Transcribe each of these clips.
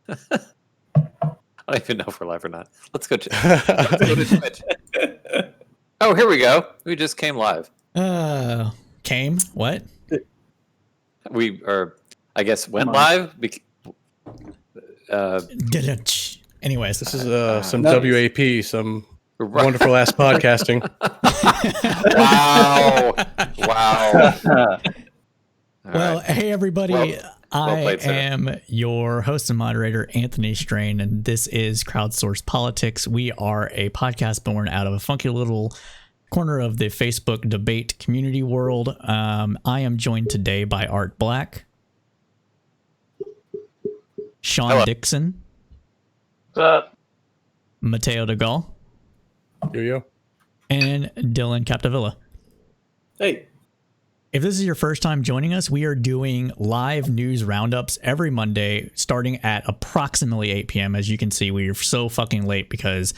I don't even know if we're live or not. Let's go to Twitch. Oh, here we go. We just came live. Came? What? We are, I guess, went live. Anyways, this is some WAP, some wonderful ass podcasting. Wow. Well, right. hey everybody. Well I played, am your host and moderator, Anthony Strain, and this is Crowdsourced Politics. We are a podcast born out of a funky little corner of the Facebook debate community world. I am joined today by Art Black, Sean Hello. Dixon, What's up? Mateo DeGaulle, Yo. and Dylan Capdevilla. Hey. If this is your first time joining us, we are doing live news roundups every Monday starting at approximately 8 p.m. As you can see, we are so fucking late because,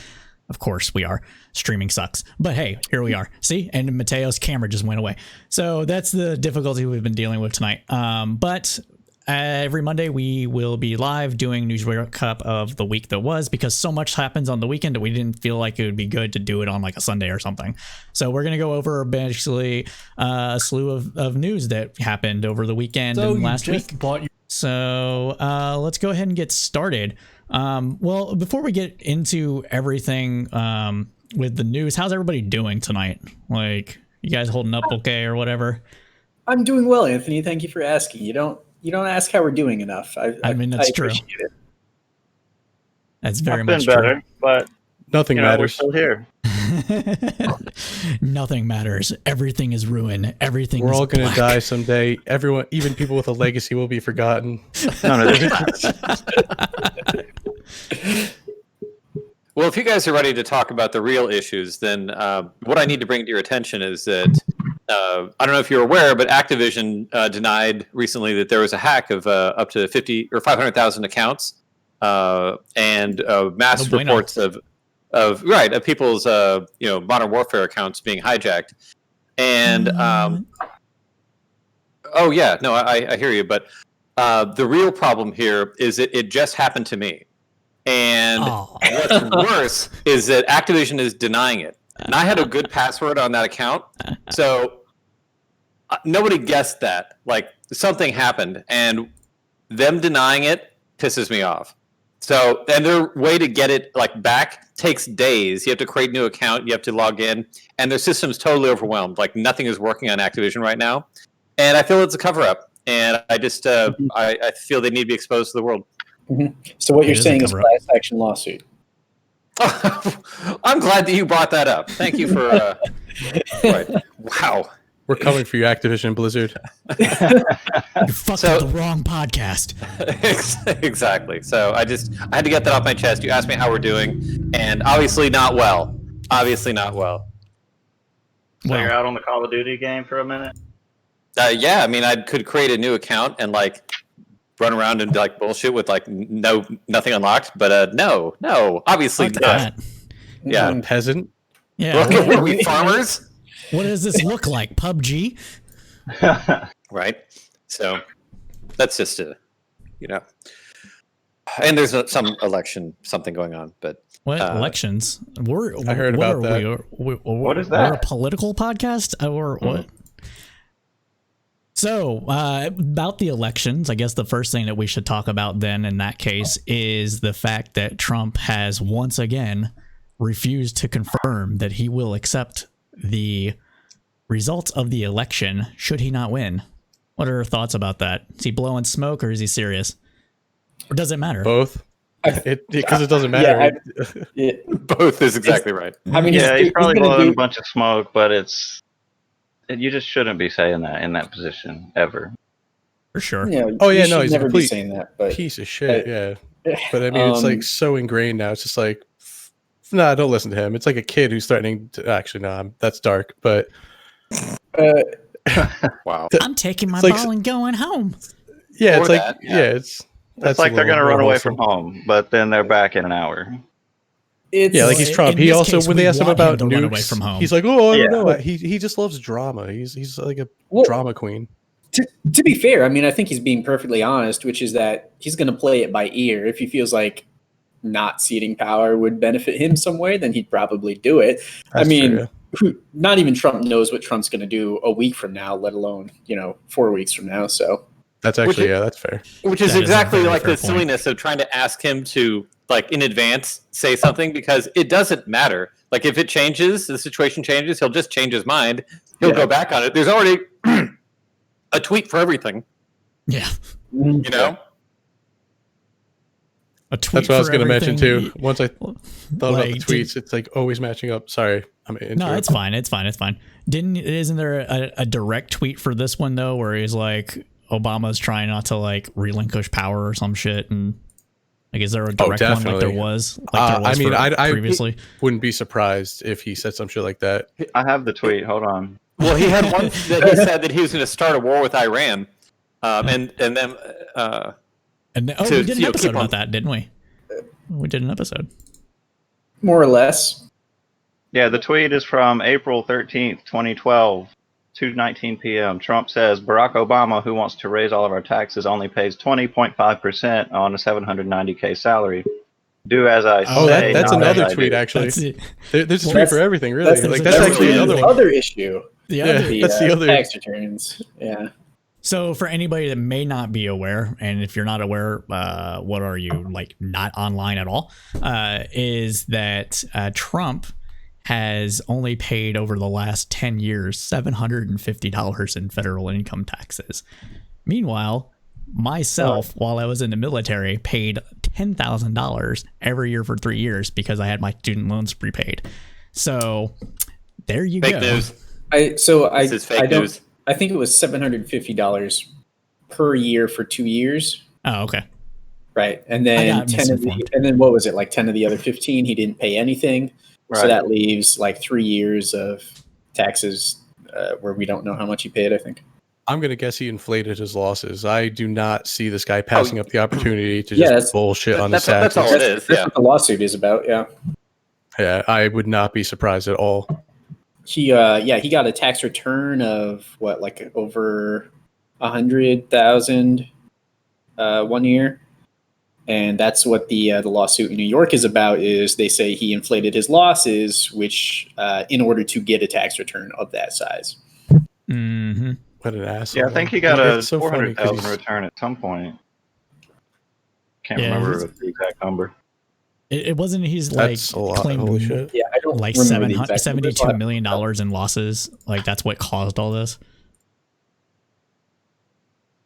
of course, we are. Streaming sucks. But hey, here we are. See? And Mateo's camera just went away. So that's the difficulty we've been dealing with tonight. But every Monday we will be live doing news recap of the week that was, because so much happens on the weekend that we didn't feel like it would be good to do it on like a Sunday or something. So we're going to go over basically a slew of news that happened over the weekend and last week. So let's go ahead and get started. Well, before we get into everything with the news, how's everybody doing tonight? Like, you guys holding up okay or whatever? I'm doing well, Anthony. Thank you for asking. You don't ask how we're doing enough. I mean, that's true. It. That's very I've much been better, true. but Nothing matters. We're still here. Nothing matters. Everything is ruined. Everything We're is all going to black. die someday. Everyone, even people with a legacy, will be forgotten. None of this. Well, if you guys are ready to talk about the real issues, then what I need to bring to your attention is that I don't know if you're aware, but Activision denied recently that there was a hack of up to 50 or 500,000 accounts and mass reports of people's Modern Warfare accounts being hijacked. And I hear you, but the real problem here is that it just happened to me. And what's worse is that Activision is denying it. And I had a good password on that account, so nobody guessed that. Like, something happened, and them denying it pisses me off. So, and their way to get it back takes days. You have to create a new account, you have to log in, and their system's totally overwhelmed. Like, nothing is working on Activision right now, and I feel it's a cover-up. And I just I feel they need to be exposed to the world. Mm-hmm. So what you're saying is class action lawsuit. I'm glad that you brought that up. Thank you for. Right. Wow. We're coming for you, Activision Blizzard. You fucked up the wrong podcast. Exactly. So I had to get that off my chest. You asked me how we're doing, and obviously not well. Obviously not well. So you're out on the Call of Duty game for a minute? Yeah, I mean, I could create a new account and run around and bullshit with nothing unlocked, but no, obviously not. Yeah, peasant. Yeah, are we farmers? What does this look like? PUBG? Right. So that's just and there's some election something going on, but what elections? I heard about that. What is that? We're a political podcast, or what? So, about the elections, I guess the first thing that we should talk about then in that case is the fact that Trump has once again refused to confirm that he will accept the results of the election should he not win. What are your thoughts about that? Is he blowing smoke or is he serious? Or does it matter? Both. Because it doesn't matter. Both is exactly right. I mean, he's probably blowing a bunch of smoke, but you just shouldn't be saying that in that position ever. For sure. Yeah, he's never a be saying that. But piece of shit. Yeah, but I mean, it's so ingrained now. It's just nah, don't listen to him. It's like a kid who's threatening to. Actually, no, that's dark. But wow, I'm taking my ball and going home. Yeah, it's that's like they're gonna run away from home, but then they're back in an hour. Like he's Trump. He also, when they asked him about nukes, from home. he's like, "Oh, I don't know." He just loves drama. He's like a drama queen. To be fair, I mean, I think he's being perfectly honest, which is that he's going to play it by ear. If he feels like not ceding power would benefit him some way, then he'd probably do it. That's I mean, true, not even Trump knows what Trump's going to do a week from now, let alone 4 weeks from now. So that's actually that's fair. Which is That is a exactly very like fair the silliness of trying to ask him to like in advance say something, because it doesn't matter. Like if it changes, the situation changes, he'll just change his mind. He'll go back on it. There's already a tweet for everything. Yeah. You know? A tweet. That's what I was going to mention everything. too. Once I thought about the tweets, it's like always matching up. Sorry, No, it's fine. It's fine. Isn't there a direct tweet for this one though, where he's like Obama's trying not to like relinquish power or some shit, and like is there a direct one like there was? I previously. wouldn't be surprised if he said some shit like that. I have the tweet. Hold on. Well, he had one that he said that he was going to start a war with Iran, and then we did an episode about that, didn't we? We did an episode. more or less. Yeah, the tweet is from April 13th, 2012, 2:19 p.m. Trump says Barack Obama, who wants to raise all of our taxes, only pays 20.5% on a $790K salary. Do as I say. That's not another as I tweet, do. actually. There's a tweet for everything, really. That's Actually the another one. other issue. That's the other tax returns. Yeah. So for anybody that may not be aware, and if you're not aware, what are you, like, not online at all, is that Trump has only paid over the last 10 years $750 in federal income taxes. Meanwhile, myself, while I was in the military, paid $10,000 every year for 3 years because I had my student loans prepaid. So there you go. fake news. This is fake news. I think it was $750 per year for 2 years. Oh, okay. Right. And then 10 of and then what was it, like 10 of the other 15 he didn't pay anything. Right. So that leaves like 3 years of taxes where we don't know how much he paid, I think. I'm going to guess he inflated his losses. I do not see this guy passing up the opportunity to just bullshit on the taxes. That's all it is. That's what the lawsuit is about. Yeah. Yeah, I would not be surprised at all. He got a tax return of what, like over 100,000 1 year. And that's what the lawsuit in New York is about. Is they say he inflated his losses, which in order to get a tax return of that size. Mm-hmm. What an asshole! Yeah, I think he got a so 400,000 return at some point. Can't remember the exact number. It wasn't. He's like claimed holy shit. Yeah, I don't like $72 million in losses. Like that's what caused all this.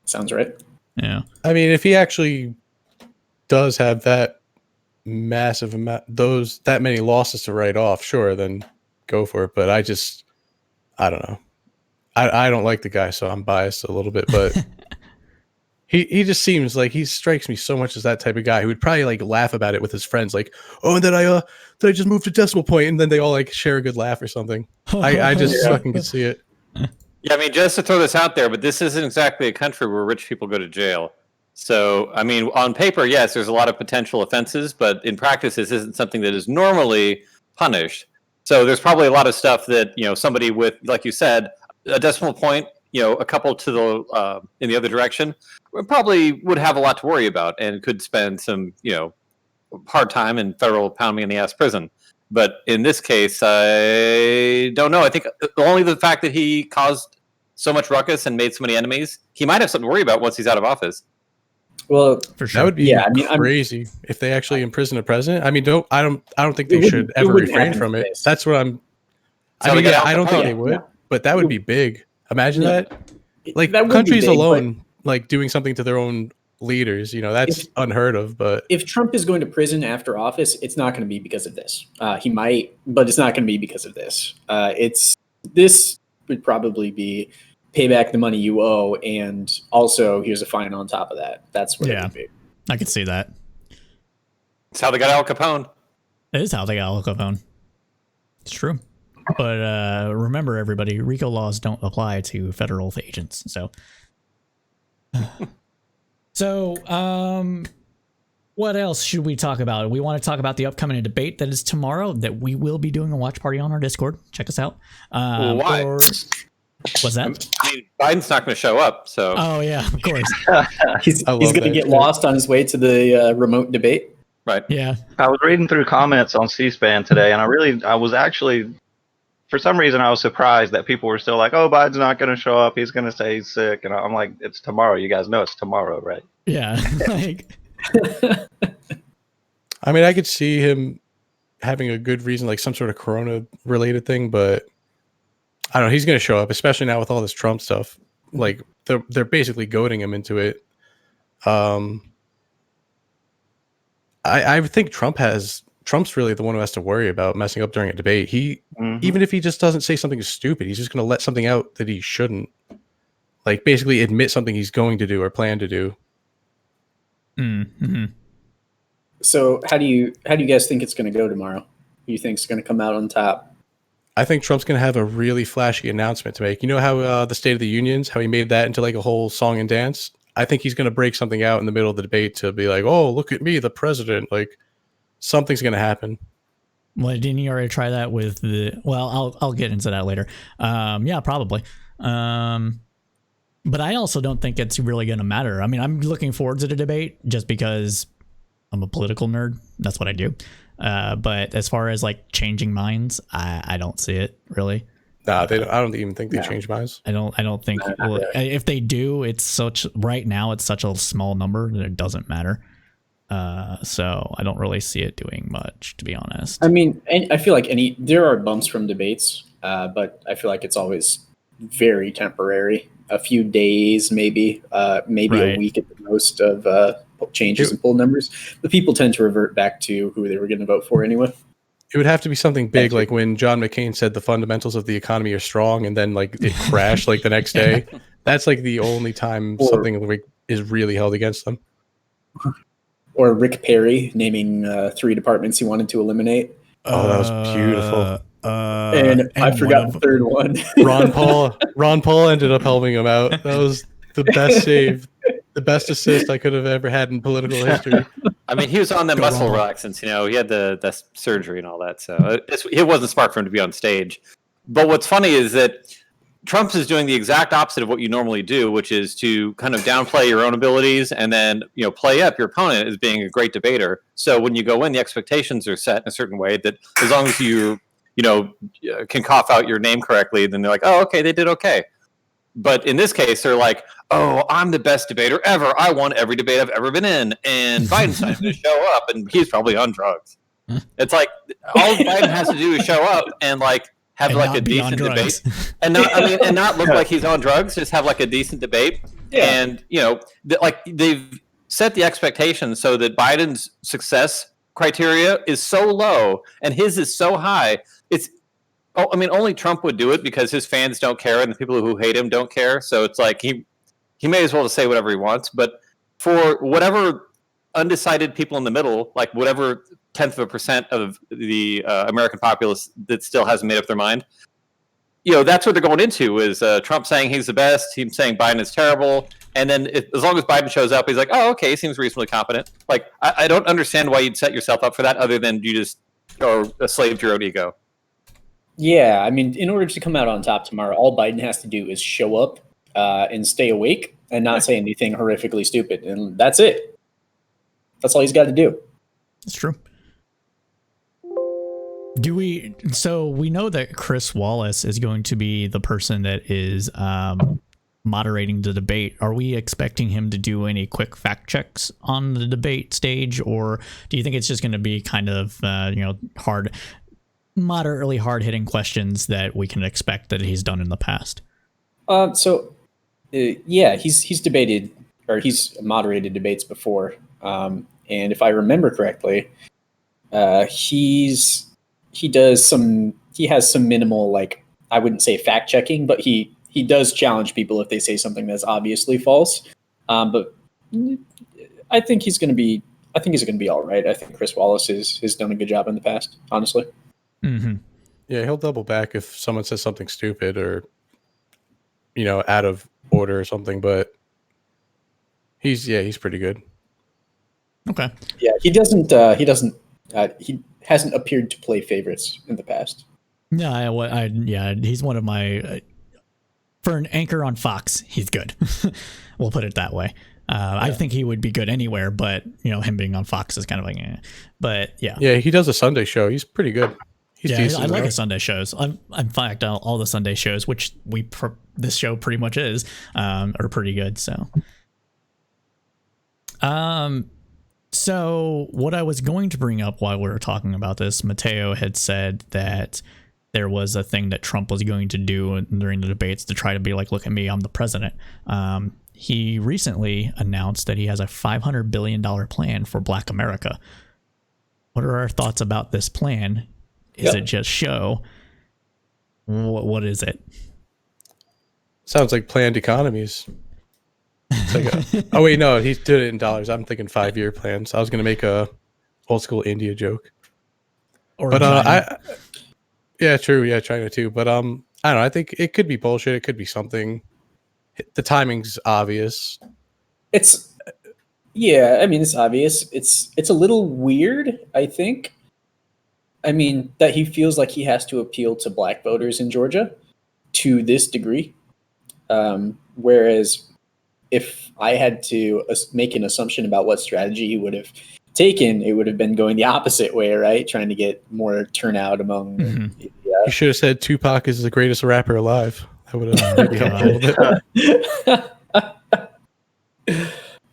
Sounds right. Yeah. I mean, if he actually does have that massive amount, that many losses to write off, sure, then go for it. But I don't know. I don't like the guy, so I'm biased a little bit, but he just seems like he strikes me so much as that type of guy who would probably like laugh about it with his friends, like, oh, and then I just moved to decimal point, and then they all like share a good laugh or something. I just fucking could see it. Yeah, I mean, just to throw this out there, but this isn't exactly a country where rich people go to jail. So, I mean, on paper, yes, there's a lot of potential offenses, but in practice, this isn't something that is normally punished. So there's probably a lot of stuff that, somebody with, like you said, a decimal point, a couple to the in the other direction, probably would have a lot to worry about and could spend some, hard time in federal pound me in the ass prison. But in this case, I don't know. I think only the fact that he caused so much ruckus and made so many enemies, he might have something to worry about once he's out of office. Well, for sure. That would be crazy if they actually imprison a president. I mean, I don't think they should ever refrain from it. That's what I'm. I mean, I don't think they would, but that would be big. Imagine that. Like that countries alone, like doing something to their own leaders, that's unheard of. But if Trump is going to prison after office, it's not going to be because of this. He might, but it's not going to be because of this. This would probably be pay back the money you owe, and also here's a fine on top of that. That's what it would be. I could see that. It's how they got Al Capone. It is how they got Al Capone. It's true. But remember, everybody, RICO laws don't apply to federal agents. So, what else should we talk about? We want to talk about the upcoming debate that is tomorrow that we will be doing a watch party on our Discord. Check us out. What's that? I mean, Biden's not going to show up, so. Oh yeah, of course. He's I love going to that get shit. lost on his way to the remote debate. Right. Yeah. I was reading through comments on C-SPAN today, and I was actually, for some reason, I was surprised that people were still like, "Oh, Biden's not going to show up. He's going to say he's sick," and I'm like, "It's tomorrow. You guys know it's tomorrow, right?" Yeah. Like, I mean, I could see him having a good reason, like some sort of corona-related thing, but I don't know. He's going to show up, especially now with all this Trump stuff. Like they're basically goading him into it. I think Trump's really the one who has to worry about messing up during a debate. Even if he just doesn't say something stupid, he's just going to let something out that he shouldn't. Like basically admit something he's going to do or plan to do. mm-hmm. So how do you guys think it's going to go tomorrow? Who do you think is going to come out on top? I think Trump's going to have a really flashy announcement to make. You know how the State of the Unions, how he made that into like a whole song and dance? I think he's going to break something out in the middle of the debate to be like, "Oh, look at me, the president." Like something's going to happen. Well, didn't you already try that with the? Well, I'll get into that later. Yeah, probably. But I also don't think it's really going to matter. I mean, I'm looking forward to the debate just because I'm a political nerd. That's what I do. But as far as like changing minds, I don't see it really. Nah, they don't, I don't even think they change minds. I don't think if they do, it's right now it's such a small number that it doesn't matter. So I don't really see it doing much, to be honest. I mean, I feel like there are bumps from debates, but I feel like it's always very temporary. A few days, maybe right. A week at the most of changes in poll numbers. The people tend to revert back to who they were going to vote for anyway. It would have to be something big, like when John McCain said the fundamentals of the economy are strong, and then like it crashed like the next day. That's like the only time something like is really held against them. Or Rick Perry naming 3 departments he wanted to eliminate. Oh, that was beautiful. And I forgot the third one. Ron Paul ended up helping him out. That was the best save, the best assist I could have ever had in political history. I mean, he was on the muscle relaxants, he had the surgery and all that, so it wasn't smart for him to be on stage. But what's funny is that Trump is doing the exact opposite of what you normally do, which is to kind of downplay your own abilities and then play up your opponent as being a great debater. So when you go in, the expectations are set in a certain way that as long as you can cough out your name correctly, then they're like, oh, okay, they did okay. But in this case, they're like, oh, I'm the best debater ever. I won every debate I've ever been in. And Biden's not going to show up, and he's probably on drugs. It's like all Biden has to do is show up and have like a decent debate, and not look like he's on drugs. Just have like a decent debate, and they've set the expectations so that Biden's success criteria is so low and his is so high. Only Trump would do it because his fans don't care and the people who hate him don't care. So it's like he may as well just say whatever he wants. But for whatever undecided people in the middle, like whatever 0.1% of the American populace that still hasn't made up their mind, that's what they're going into is Trump saying he's the best, him saying Biden is terrible, and then as long as Biden shows up, he's like, oh, okay, he seems reasonably competent. Like, I don't understand why you'd set yourself up for that other than you just are a slave to your own ego. Yeah, I mean, in order to come out on top tomorrow, all Biden has to do is show up and stay awake and not say anything horrifically stupid, and that's it. That's all he's got to do. That's true. So we know that Chris Wallace is going to be the person that is moderating the debate. Are we expecting him to do any quick fact checks on the debate stage, or do you think it's just going to be kind of moderately hard-hitting questions that we can expect that he's done in the past? He's debated, or he's moderated debates before, and if I remember correctly, he has some minimal, I wouldn't say fact checking, but he does challenge people if they say something that's obviously false. But I think he's going to be all right. I think Chris Wallace has done a good job in the past, honestly. Mm-hmm. Yeah, he'll double back if someone says something stupid or out of order or something. But he's pretty good. Okay. Yeah, he hasn't appeared to play favorites in the past. Yeah, he's one of my for an anchor on Fox, he's good. We'll put it that way. I think he would be good anywhere, but him being on Fox is kind of like, but yeah. Yeah, he does a Sunday show. He's pretty good. He's decent. I like his Sunday shows. In fact, all the Sunday shows, which this show pretty much is, are pretty good. So, so what I was going to bring up while we were talking about this, Mateo had said that there was a thing that Trump was going to do during the debates to try to be like, look at me, I'm the president. He recently announced that he has a $500 billion plan for Black America. What are our thoughts about this plan? Is it just show? What is it? Sounds like planned economies. Oh wait, no, he did it in dollars. I'm thinking 5-year plans. I was gonna make a old school India joke, but yeah, true, yeah, China too. But I don't know. I think it could be bullshit. It could be something. The timing's obvious. It's obvious. It's a little weird, I think. I mean, that he feels like he has to appeal to Black voters in Georgia to this degree. Whereas if I had to make an assumption about what strategy he would have taken, it would have been going the opposite way, right? Trying to get more turnout among. Mm-hmm. You should have said Tupac is the greatest rapper alive. That would have maybe helped a little bit.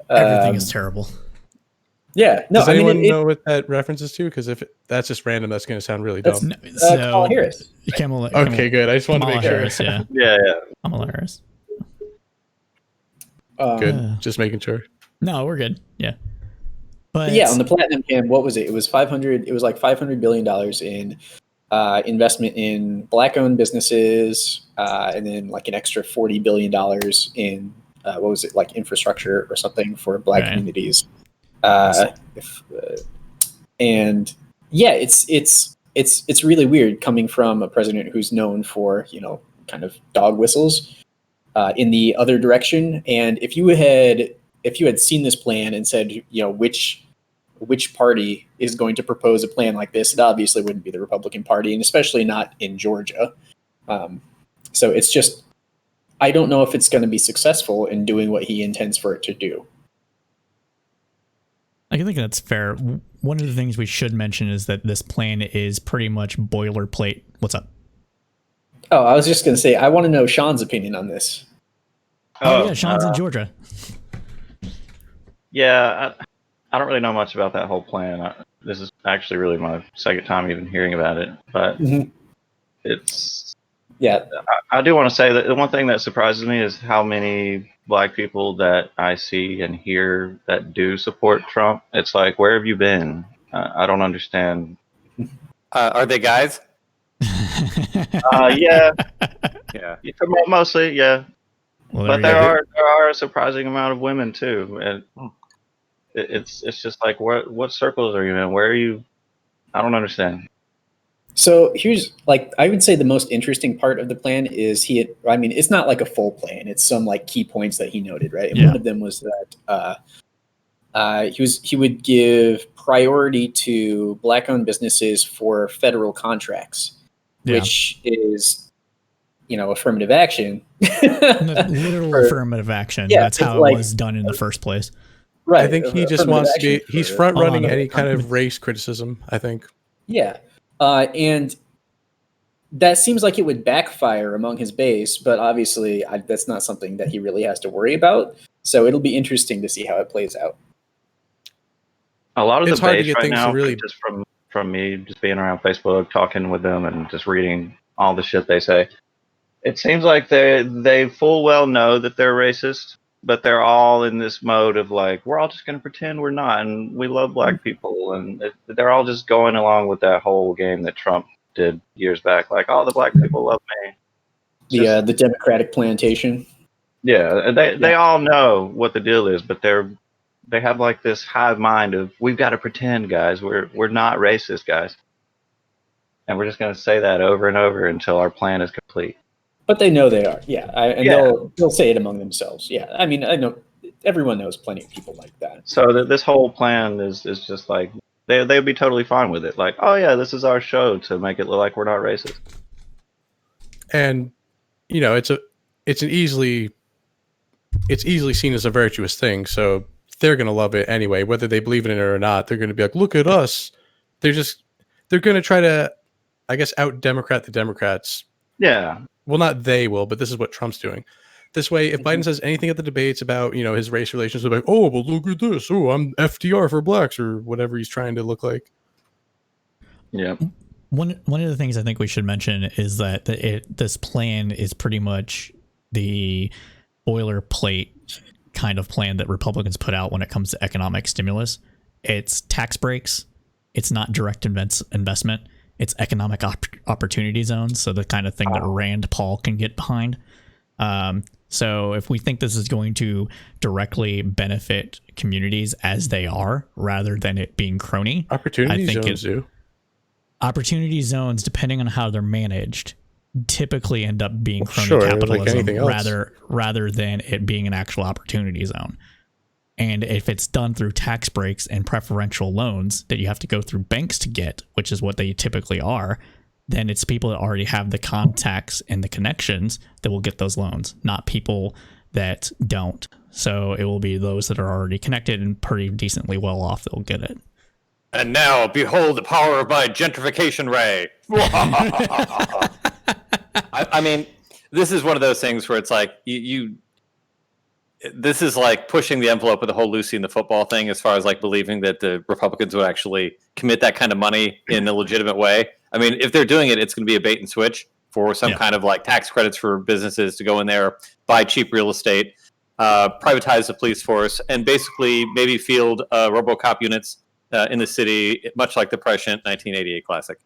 Everything is terrible. Yeah. No. Does anyone know what that references to? Because if that's just random, that's going to sound really dumb. Kamala Harris. Okay, good. I just want to make sure. Harris, yeah. Yeah. Kamala Harris. Good. Just making sure. No, we're good. Yeah. But yeah, on the Platinum Cam, what was it? It was $500 billion in investment in Black-owned businesses, and then like an extra $40 billion in like infrastructure or something for Black communities. And yeah, it's really weird coming from a president who's known for kind of dog whistles in the other direction. And if you had seen this plan and said which party is going to propose a plan like this, it obviously wouldn't be the Republican Party, and especially not in Georgia. So it's just, I don't know if it's going to be successful in doing what he intends for it to do. I think that's fair. One of the things we should mention is that this plan is pretty much boilerplate. What's up? Oh, I was just going to say, I want to know Sean's opinion on this. Oh yeah, Sean's in Georgia. Yeah, I don't really know much about that whole plan. This is actually really my second time even hearing about it, but it's... Yeah. I do want to say that the one thing that surprises me is how many Black people that I see and hear that do support Trump. It's like, where have you been? I don't understand. Are they guys? Yeah. Yeah. Mostly, yeah. Well, but there are a surprising amount of women too, and it's just like, what circles are you in? Where are you? I don't understand. So here's, like, I would say the most interesting part of the plan is it's not like a full plan. It's some like key points that he noted, right? And one of them was that he would give priority to Black-owned businesses for federal contracts, which is, affirmative action. Literal affirmative action. Yeah, that's how it was done in the first place. Right. I think he just wants to be, he's front running any kind of race criticism, I think. Yeah. And that seems like it would backfire among his base, but obviously that's not something that he really has to worry about. So it'll be interesting to see how it plays out. A lot of it's the hard to base get right things now, to really... just from me, just being around Facebook, talking with them, and just reading all the shit they say, it seems like they full well know that they're racist, but they're all in this mode of like, we're all just going to pretend we're not, and we love Black people, and they're all just going along with that whole game that Trump did years back, like, all the Black people love me. The Democratic plantation. Yeah, they all know what the deal is, but they have like this hive mind of, we've got to pretend, guys, we're not racist, guys, and we're just going to say that over and over until our plan is complete. But they know they are, they'll say it among themselves. Yeah, I mean, I know everyone knows plenty of people like that. So this whole plan is just like, they'd be totally fine with it. Like, oh yeah, this is our show to make it look like we're not racist. And it's easily seen as a virtuous thing. So they're going to love it anyway, whether they believe in it or not. They're going to be like, look at us. They're going to try to, I guess, out Democrat the Democrats. Yeah. Well, not they will, but this is what Trump's doing. This way, if Biden says anything at the debates about, his race relations, they're like, oh, well, look at this. Oh, I'm FDR for blacks or whatever he's trying to look like. Yeah. One of the things I think we should mention is that this plan is pretty much the boilerplate kind of plan that Republicans put out when it comes to economic stimulus. It's tax breaks. It's not direct investment. It's economic opportunity zones. So the kind of thing that Rand Paul can get behind. So if we think this is going to directly benefit communities as they are, rather than it being crony, Opportunity zones do. Opportunity zones, depending on how they're managed, typically end up being crony capitalism, like anything else. rather than it being an actual opportunity zone. And if it's done through tax breaks and preferential loans that you have to go through banks to get, which is what they typically are, then it's people that already have the contacts and the connections that will get those loans, not people that don't. So it will be those that are already connected and pretty decently well off that will get it. And now, behold the power of my gentrification ray. I mean, this is one of those things where it's like this is like pushing the envelope of the whole Lucy and the football thing, as far as like believing that the Republicans would actually commit that kind of money in a legitimate way. I mean, if they're doing it, it's going to be a bait and switch for some kind of like tax credits for businesses to go in there, buy cheap real estate, privatize the police force, and basically maybe field RoboCop units in the city, much like the prescient 1988 classic.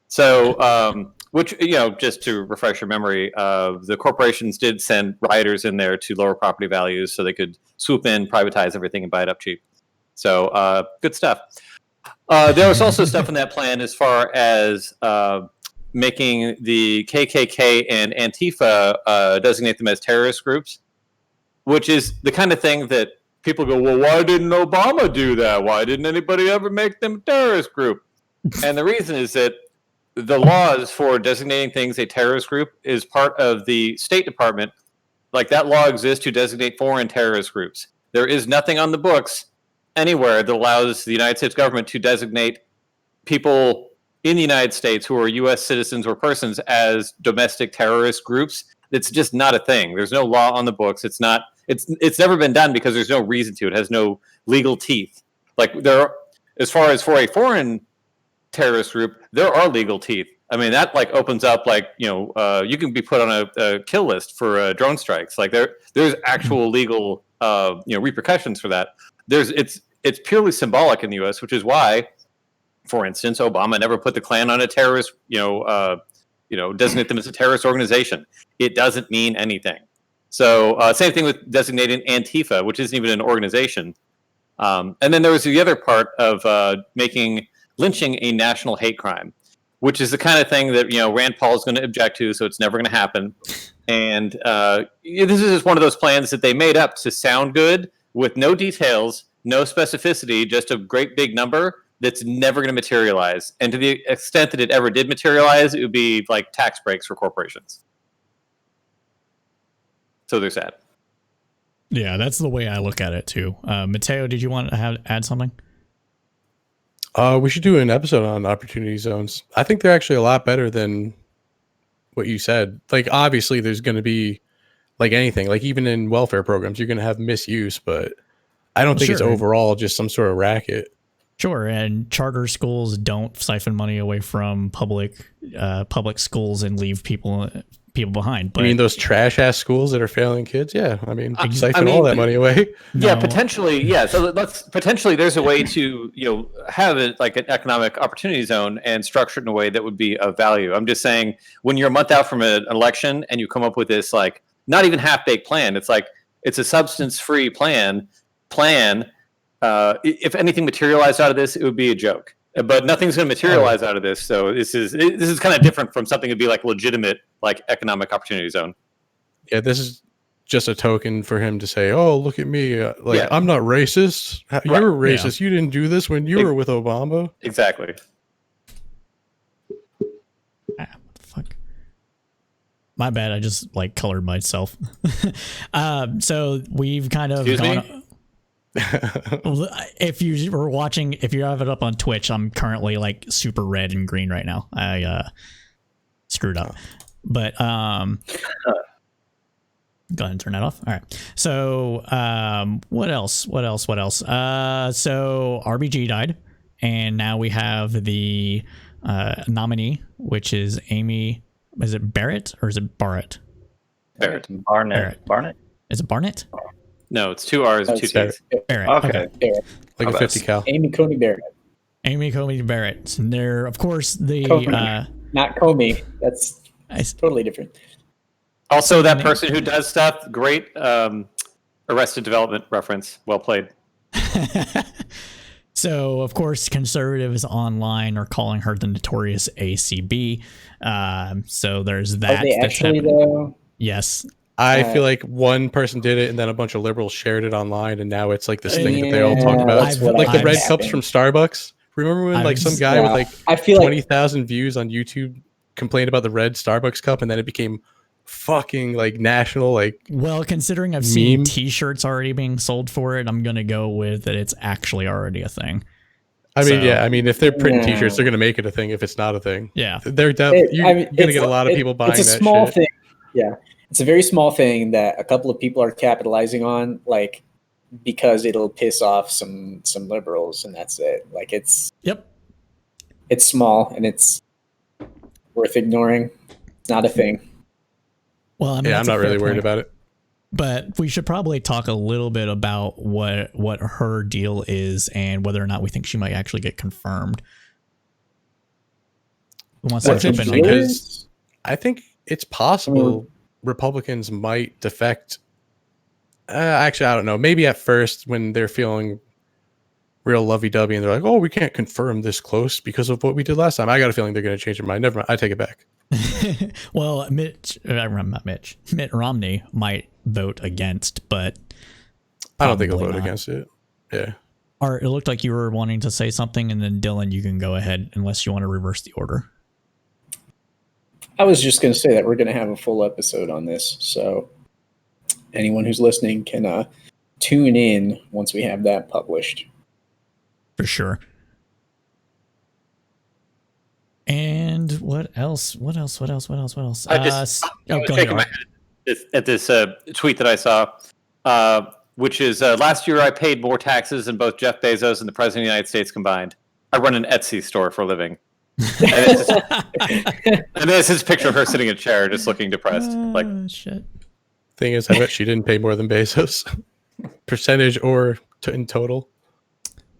So, which, just to refresh your memory, the corporations did send rioters in there to lower property values so they could swoop in, privatize everything, and buy it up cheap. So, good stuff. There was also stuff in that plan as far as making the KKK and Antifa designate them as terrorist groups, which is the kind of thing that people go, well, why didn't Obama do that? Why didn't anybody ever make them a terrorist group? And the reason is that the laws for designating things a terrorist group is part of the State Department. Like, that law exists to designate foreign terrorist groups. There is nothing on the books anywhere that allows the United States government to designate people in the United States who are U.S. citizens or persons as domestic terrorist groups. It's just not a thing. There's no law on the books. It's never been done because there's no reason to. It has no legal teeth. Like, as far as for a foreign terrorist group, there are legal teeth. I mean, that like opens up like, you can be put on a kill list for drone strikes. Like there's actual legal repercussions for that. It's purely symbolic in the U.S., which is why, for instance, Obama never put the Klan on a terrorist, designate them as a terrorist organization. It doesn't mean anything. So same thing with designating Antifa, which isn't even an organization. And then there was the other part of making lynching a national hate crime, which is the kind of thing that Rand Paul is going to object to, so it's never going to happen. And this is just one of those plans that they made up to sound good, with no details, no specificity, just a great big number that's never going to materialize. And to the extent that it ever did materialize, it would be like tax breaks for corporations. So there's that. Yeah, that's the way I look at it too. Mateo, did you want to add something? We should do an episode on opportunity zones. I think they're actually a lot better than what you said. Like, obviously, there's going to be, like anything, like even in welfare programs, you're going to have misuse, but I don't think it's overall just some sort of racket. Sure, and charter schools don't siphon money away from public schools and leave people behind. But I mean, those trash ass schools that are failing kids. Yeah, I mean, siphon all that money away. Yeah, potentially. Yeah, so potentially there's a way to have it like an economic opportunity zone and structure it in a way that would be of value. I'm just saying, when you're a month out from an election and you come up with this like not even half baked plan, it's like it's a substance free plan. If anything materialized out of this, it would be a joke. But nothing's going to materialize out of this, so this is kind of different from something to be like legitimate, like economic opportunity zone. Yeah, this is just a token for him to say, "Oh, look at me! I'm not racist. You're racist. Yeah. You didn't do this when you were with Obama." Exactly. What the fuck? My bad. I just like colored myself. So we've kind of gone. If you were watching, if you have it up on Twitch, I'm currently like super red and green right now. I screwed up, but go ahead and turn that off. All right. So what else? So RBG died, and now we have the nominee, which is Amy. Is it Barrett or is it Barrett? Barrett. Barnett. Is it Barnett? No, it's 2 R's, 2 T's. Barrett. Okay. Barrett. Like a 50 cal. Amy Coney Barrett. Amy Coney Barrett. And they're, of course, the Comey. Not Comey. That's totally different. Also, that person who does stuff, great Arrested Development reference. Well played. So, of course, conservatives online are calling her the notorious ACB. So there's that. Are they actually, though? Yes. I feel like one person did it and then a bunch of liberals shared it online, and now it's like this thing that they all talk about. Like the red cups from Starbucks. Remember when like some guy with like I feel 20,000 views on YouTube complained about the red Starbucks cup, and then it became fucking like national, like, well, considering I've seen t-shirts already being sold for it, I'm gonna go with that it's actually already a thing. I mean, yeah, I mean, if they're printing t-shirts, they're gonna make it a thing if it's not a thing. Yeah, they're definitely you're gonna get a lot of people buying that shit. It's a small thing. Yeah, it's a very small thing that a couple of people are capitalizing on, like, because it'll piss off some liberals, and that's it. Like, it's small and it's worth ignoring. It's not a thing. Well, I mean, I'm not really worried about it. But we should probably talk a little bit about what her deal is and whether or not we think she might actually get confirmed. Who wants to jump in? Because I think it's possible Republicans might defect. Actually, I don't know. Maybe at first when they're feeling real lovey-dovey and they're like, oh, we can't confirm this close because of what we did last time. I got a feeling they're going to change their mind. Never mind. I take it back. Well, Mitt Romney might vote against, but I don't think he'll vote against it. Yeah. Art, it looked like you were wanting to say something, and then Dylan, you can go ahead unless you want to reverse the order. I was just going to say that we're going to have a full episode on this, so anyone who's listening can tune in once we have that published. For sure. And what else? I was shaking my head at this tweet that I saw, which is last year I paid more taxes than both Jeff Bezos and the President of the United States combined. I run an Etsy store for a living. And this is a picture of her sitting in a chair just looking depressed. Like, shit. Thing is, I bet she didn't pay more than Bezos. Percentage or in total.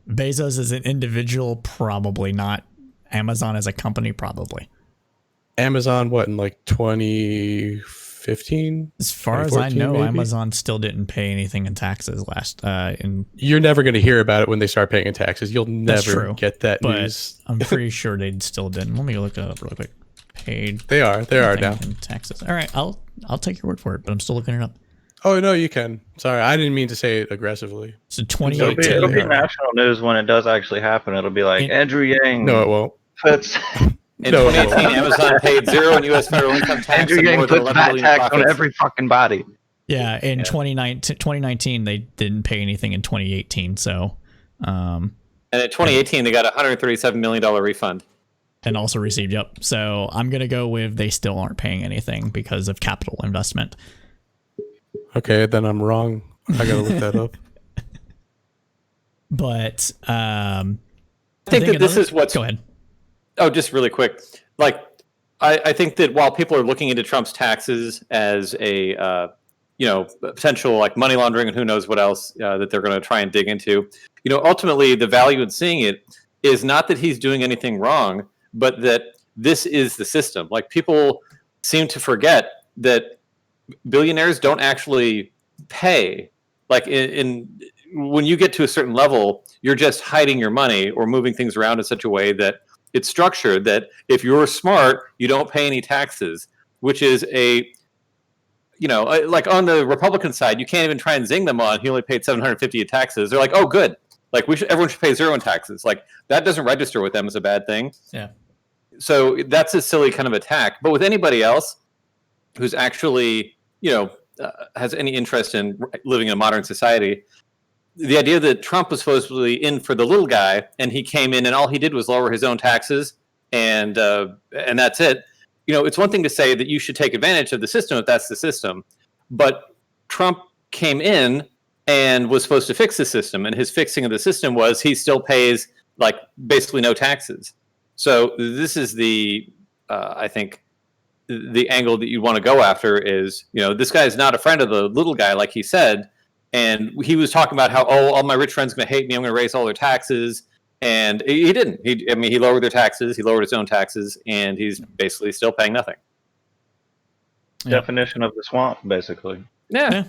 Bezos as an individual, probably not. Amazon as a company, probably. Amazon, what, in like 2015? As far as I know, maybe? Amazon still didn't pay anything in taxes last. You're never going to hear about it when they start paying in taxes. You'll never get that news. I'm pretty sure they still didn't. Let me look it up real quick. Paid. They are now. In taxes. All right, I'll take your word for it, but I'm still looking it up. Oh, no, you can. Sorry, I didn't mean to say it aggressively. So 2018. It'll be national news when it does actually happen. It'll be like Andrew Yang. No, it won't. Puts in 2018, Amazon paid $0 in U.S. federal income tax. Andrew Yang puts VAT tax on every fucking body. Yeah, in 2019, they didn't pay anything in 2018. So, and in 2018, they got a $137 million refund. And also received, yep. So I'm going to go with they still aren't paying anything because of capital investment. Okay, then I'm wrong. I got to look that up. But I think that this is what's... Go ahead. Oh, just really quick. Like, I think that while people are looking into Trump's taxes as a, potential like money laundering and who knows what else that they're going to try and dig into, ultimately the value in seeing it is not that he's doing anything wrong, but that this is the system. Like, people seem to forget that billionaires don't actually pay. Like, when you get to a certain level, you're just hiding your money or moving things around in such a way that it's structured that if you're smart, you don't pay any taxes, which is like on the Republican side, you can't even try and zing them on. He only paid $750 in taxes. They're like, oh, good. Like, everyone should pay $0 in taxes. Like, that doesn't register with them as a bad thing. Yeah. So that's a silly kind of attack. But with anybody else, who's actually, has any interest in living in a modern society, the idea that Trump was supposedly in for the little guy, and he came in and all he did was lower his own taxes, and that's it. It's one thing to say that you should take advantage of the system if that's the system, but Trump came in and was supposed to fix the system, and his fixing of the system was he still pays like basically no taxes. So this is I think the angle that you want to go after is, this guy is not a friend of the little guy, like he said. And he was talking about how, all my rich friends are going to hate me. I'm going to raise all their taxes. And he didn't. He lowered their taxes. He lowered his own taxes, and he's basically still paying nothing. Definition of the swamp, basically. Yeah.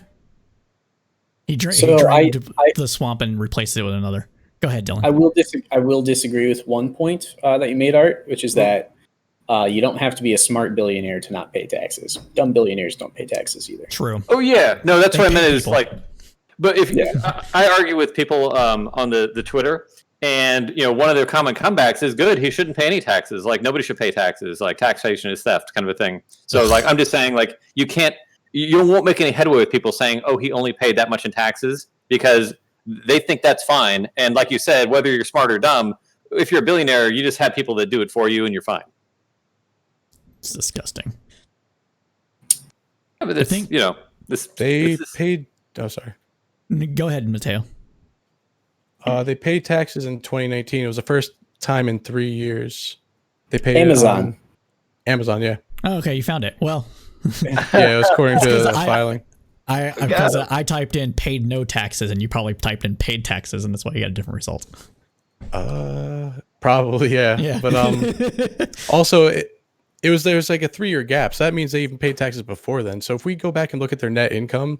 He drained the swamp and replaced it with another. Go ahead, Dylan. I will disagree with one point that you made, Art, which is that you don't have to be a smart billionaire to not pay taxes. Dumb billionaires don't pay taxes either. True. Oh yeah, no, that's what I meant. Is like, but if I argue with people on the Twitter, and one of their common comebacks is good. He shouldn't pay any taxes. Like nobody should pay taxes. Like taxation is theft, kind of a thing. So like I'm just saying, like you won't make any headway with people saying, oh, he only paid that much in taxes, because they think that's fine. And like you said, whether you're smart or dumb, if you're a billionaire, you just have people that do it for you, and you're fine. It's disgusting. Yeah, but I think paid. Oh, sorry. Go ahead, Mateo. They paid taxes in 2019. It was the first time in 3 years they paid. Amazon. Amazon, yeah. Oh, okay, you found it. Well, yeah, it was according to the filing. Because I typed in paid no taxes, and you probably typed in paid taxes, and that's why you got a different result. Probably, yeah. But also there was like a 3-year gap, so that means they even paid taxes before then. So if we go back and look at their net income,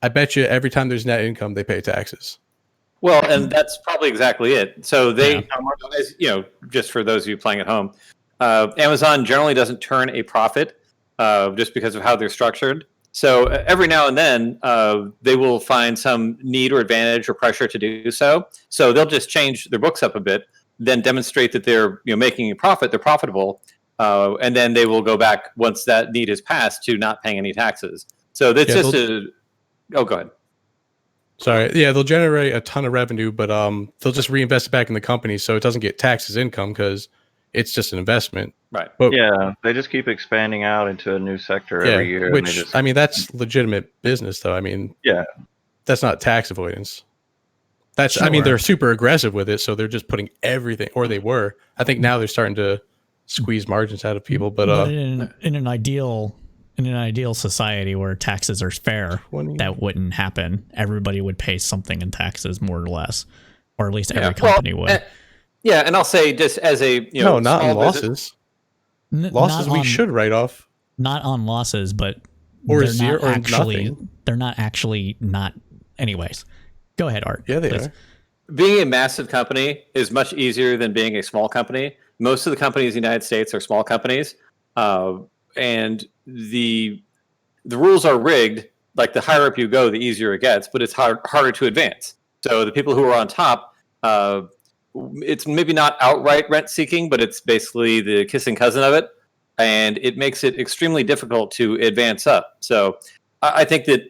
I bet you every time there's net income, they pay taxes. Well, and that's probably exactly it. So they, just for those of you playing at home, Amazon generally doesn't turn a profit just because of how they're structured. So every now and then they will find some need or advantage or pressure to do so. So they'll just change their books up a bit, then demonstrate that they're making a profit, they're profitable, and then they will go back once that need is passed to not paying any taxes. So that's go ahead. Sorry. Yeah, they'll generate a ton of revenue, but they'll just reinvest it back in the company, so it doesn't get taxed as income because it's just an investment. Right. But, they just keep expanding out into a new sector every year. Which, that's legitimate business, though. I mean, that's not tax avoidance. That's, sure. I mean, they're super aggressive with it, so they're just putting everything, or they were. I think now they're starting to squeeze margins out of people. But in an ideal society where taxes are fair, that wouldn't happen. Everybody would pay something in taxes, more or less, or at least every company would. And I'll say, just as a no, not on losses. Losses we should write off. Not on losses, but or zero or nothing. They're not actually not. Anyways, go ahead, Art. Yeah, they please. are. Being a massive company is much easier than being a small company. Most of the companies in the United States are small companies, and the rules are rigged. Like the higher up you go, the easier it gets, but it's harder to advance. So the people who are on top, it's maybe not outright rent seeking, but it's basically the kissing cousin of it, and it makes it extremely difficult to advance up. So I think that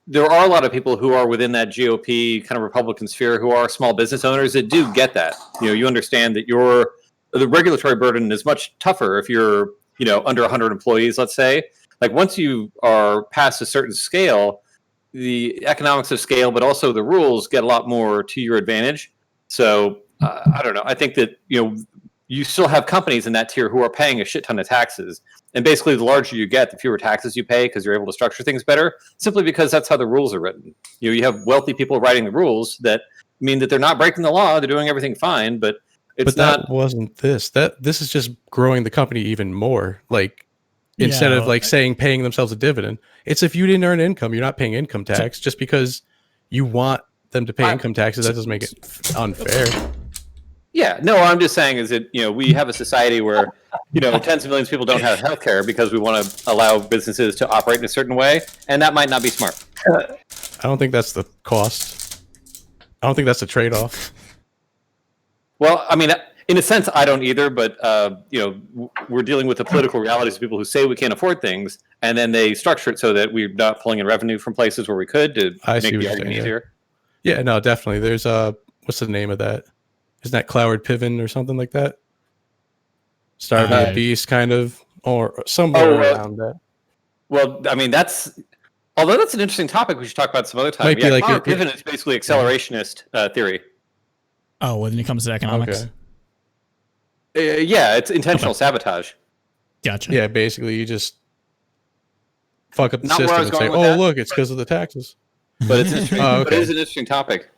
there are a lot of people who are within that GOP kind of Republican sphere who are small business owners that do get that. You understand that the regulatory burden is much tougher if you're under 100 employees, let's say. Like once you are past a certain scale, the economics of scale, but also the rules get a lot more to your advantage. So I don't know. I think that you still have companies in that tier who are paying a shit ton of taxes, and basically the larger you get, the fewer taxes you pay because you're able to structure things better. Simply because that's how the rules are written. You have wealthy people writing the rules that mean that they're not breaking the law; they're doing everything fine. But it's not. That wasn't this. This is just growing the company even more. Like instead of like saying paying themselves a dividend, it's if you didn't earn income, you're not paying income tax. Just because you want them to pay income taxes, that doesn't make it unfair. Yeah, no, what I'm just saying is that, we have a society where, tens of millions of people don't have healthcare because we want to allow businesses to operate in a certain way, and that might not be smart. I don't think that's the cost. I don't think that's the trade-off. Well, I mean, in a sense, I don't either. But we're dealing with the political realities of people who say we can't afford things, and then they structure it so that we're not pulling in revenue from places where we could to make the argument easier. Yeah, no, definitely. There's what's the name of that? Isn't that Cloward Piven or something like that? Starving the Beast, kind of, or somewhere around that. Well, I mean, although that's an interesting topic, we should talk about some other time. Cloward Piven is basically accelerationist theory. Oh, when it comes to economics. Okay. Yeah, it's intentional sabatage. Gotcha. Yeah, basically, you just fuck up the system and say, "Oh, look, it's because of the taxes." But it's interesting. But it is an interesting topic.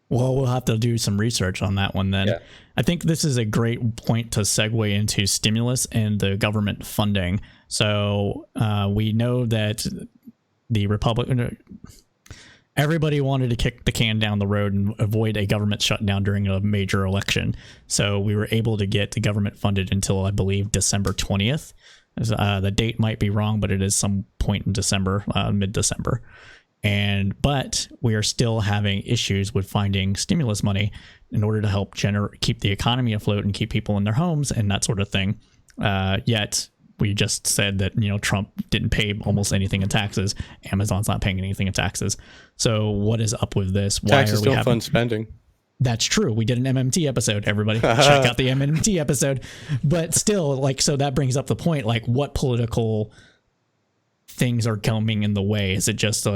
Well, we'll have to do some research on that one then. Yeah. I think this is a great point to segue into stimulus and the government funding. So we know that the everybody wanted to kick the can down the road and avoid a government shutdown during a major election. So we were able to get the government funded until, I believe, December 20th. The date might be wrong, but it is some point in December, mid-December. But we are still having issues with finding stimulus money in order to help keep the economy afloat and keep people in their homes and that sort of thing. Yet we just said that, Trump didn't pay almost anything in taxes. Amazon's not paying anything in taxes. So what is up with this? Taxes don't fund spending. That's true. We did an MMT episode, everybody. Check out the MMT episode. But still, so that brings up the point, what political things are coming in the way? Is it just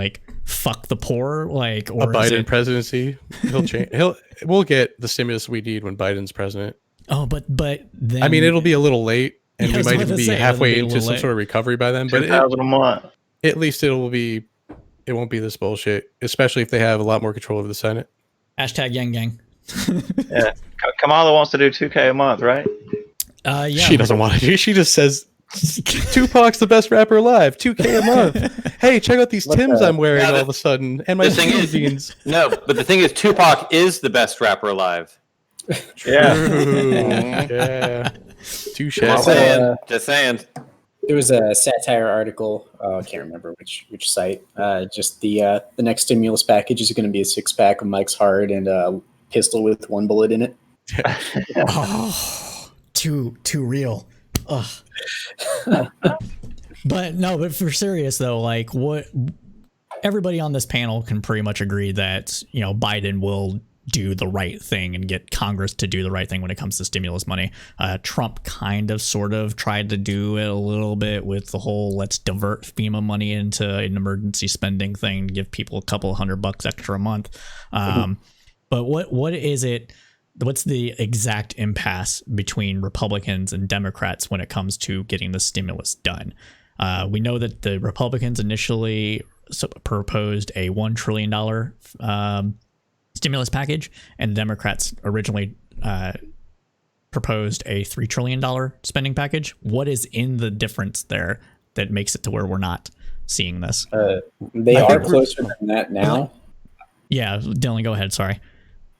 fuck the poor, or a Biden presidency? He'll change. We'll get the stimulus we need when Biden's president. Oh, but then I mean, it'll be a little late, and we might even be halfway into some sort of recovery by then. But at least it won't be this bullshit, especially if they have a lot more control over the Senate. Hashtag Yang Gang. Yeah, Kamala wants to do $2,000 a month, right? Yeah, she doesn't want to do. She just says Tupac's the best rapper alive. $2,000 a month. Hey, check out these Timbs I'm wearing all of a sudden, and my jeans. No, but the thing is, Tupac is the best rapper alive. Yeah. Touche. Just saying. There was a satire article. I can't remember which site. Just the next stimulus package is going to be a 6-pack of Mike's Hard and a pistol with 1 bullet in it. Oh, too real. Ugh. But for serious though, what everybody on this panel can pretty much agree that Biden will do the right thing and get Congress to do the right thing when it comes to stimulus money. Trump kind of sort of tried to do it a little bit with the whole let's divert FEMA money into an emergency spending thing, give people a couple $100 extra a month. But what is it? What's the exact impasse between Republicans and Democrats when it comes to getting the stimulus done? We know that the Republicans initially proposed a $1 trillion stimulus package, and the Democrats originally proposed a $3 trillion spending package. What is in the difference there that makes it to where we're not seeing this? They are closer than that now. Yeah, Dylan, go ahead. Sorry.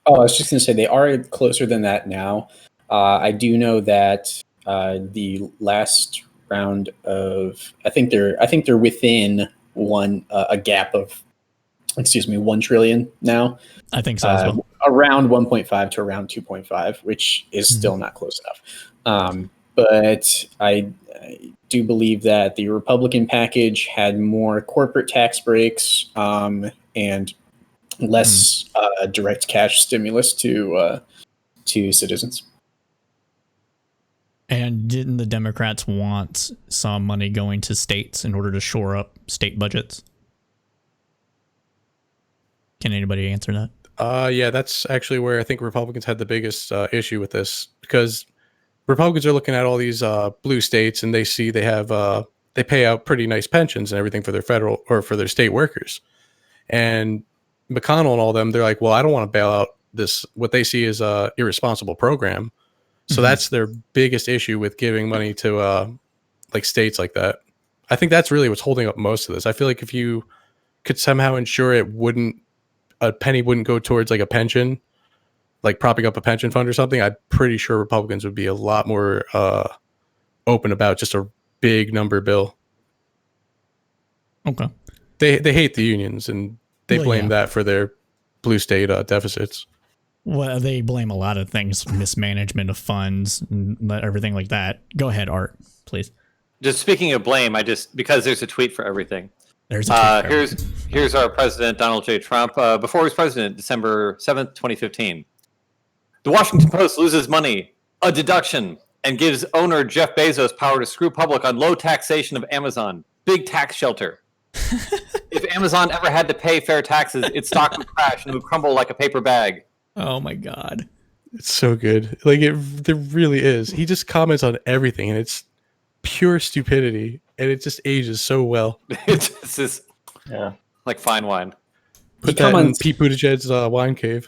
Oh, I was just going to say they are closer than that now. I do know that the last round of I think they're within a gap of 1 trillion now. I think so as well. Around 1.5 to around 2.5, which is still not close enough. But I do believe that the Republican package had more corporate tax breaks and less direct cash stimulus to citizens. And didn't the Democrats want some money going to states in order to shore up state budgets? Can anybody answer that? Yeah, that's actually where I think Republicans had the biggest issue with this, because Republicans are looking at all these blue states and they see they have they pay out pretty nice pensions and everything for their federal or for their state workers. And McConnell and all them, they're like, well, I don't want to bail out this, what they see as a irresponsible program. So that's their biggest issue with giving money to states like that. I think that's really what's holding up most of this. I feel like if you could somehow ensure a penny wouldn't go towards a pension, like propping up a pension fund or something, I'm pretty sure Republicans would be a lot more open about just a big number bill. Okay. They hate the unions and they blame that for their blue state deficits. Well, they blame a lot of things, mismanagement of funds, and everything like that. Go ahead, Art, please. Just speaking of blame, because there's a tweet for everything. There's a tweet for here's our president, Donald J. Trump. Before he was president, December 7th, 2015. The Washington Post loses money, a deduction, and gives owner Jeff Bezos power to screw public on low taxation of Amazon. Big tax shelter. If Amazon ever had to pay fair taxes, its stock would crash and would crumble like a paper bag. Oh my God. It's so good. Like there really is. He just comments on everything, and it's pure stupidity, and it just ages so well. It's just like fine wine. Put that in Pete Buttigieg's wine cave.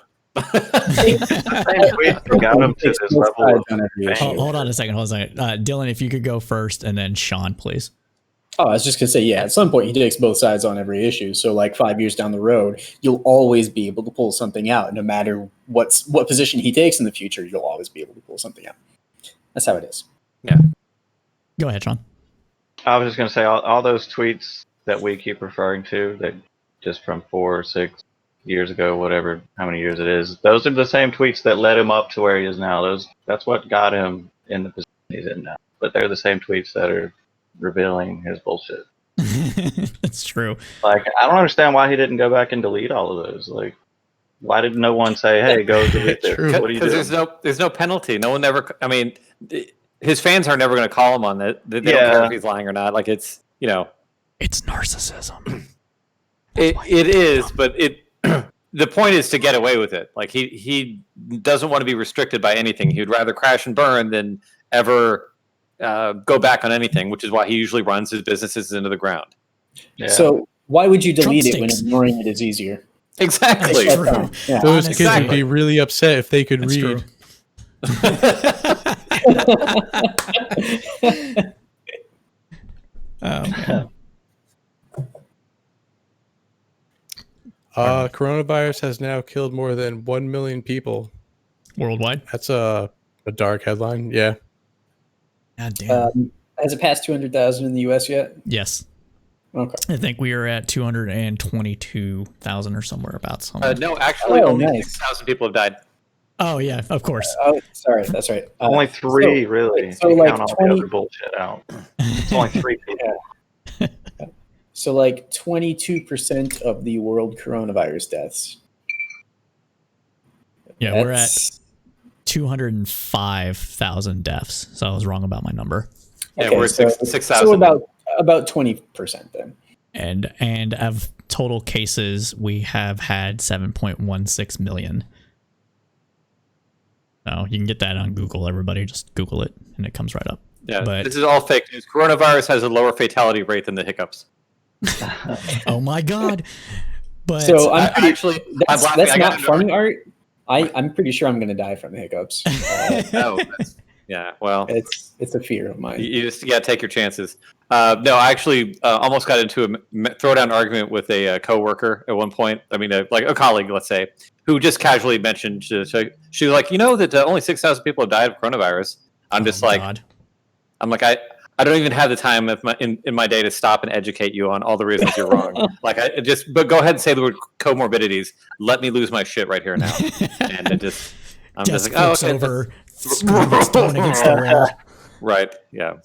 Hold on a second. Dylan, if you could go first, and then Sean, please. Oh, I was just gonna say, yeah. At some point, he takes both sides on every issue. So, like 5 years down the road, you'll always be able to pull something out, no matter what position he takes in the future. You'll always be able to pull something out. That's how it is. Yeah. Go ahead, Sean. I was just going to say all those tweets that we keep referring to, that just from 4 or 6 years ago, whatever, how many years it is, those are the same tweets that led him up to where he is now. That's what got him in the position he's in now. But they're the same tweets that are revealing his bullshit. That's true. Like, I don't understand why he didn't go back and delete all of those. Like, why did no one say, "Hey, go delete this"? What are you doing? Because there's no penalty. No one ever. I mean, his fans are never going to call him on that. They don't care if he's lying or not. Like, it's it's narcissism. It is, but the point is to get away with it. Like he doesn't want to be restricted by anything. He'd rather crash and burn than ever go back on anything, which is why he usually runs his businesses into the ground. Yeah. So why would you delete it when ignoring it is easier? Exactly. That's true. Yeah. Those kids would be really upset if they could That's read. Man. Coronavirus has now killed more than 1 million people Worldwide. That's a dark headline. Yeah. God damn. Has it passed 200,000 in the U.S. yet? Yes. Okay. I think we are at 222,000 or somewhere about. No, actually, only 6,000 people have died. Oh yeah, of course. Oh, sorry, that's right. Only 3, really. So You like count all 20 the other bullshit out. It's only 3 people. So like 22% of the world coronavirus deaths. Yeah, we're at 205,000 deaths. So I was wrong about my number. Yeah, Okay, we're so 6,000. So about 20% then. And of total cases, we have had 7.16 million. So you can get that on Google. Everybody just Google it, and it comes right up. Yeah, but this is all fake news. Coronavirus has a lower fatality rate than the hiccups. oh my god! But So I'm pretty, actually, that's I'm laughing. I not got funny, Art. I'm pretty sure I'm going to die from the hiccups. Yeah, well, it's a fear of mine. you just take your chances. No, I actually almost got into a throwdown argument with a coworker at one point. I mean, like a colleague, let's say, who just casually mentioned she was like, that only 6,000 people have died of coronavirus. I'm just like, God. I'm like, I don't even have the time in my day to stop and educate you on all the reasons you're wrong. Like, but go ahead and say the word comorbidities. Let me lose my shit right here now. And I'm just like, oh, okay. Over, stone against the wall. Right. Yeah.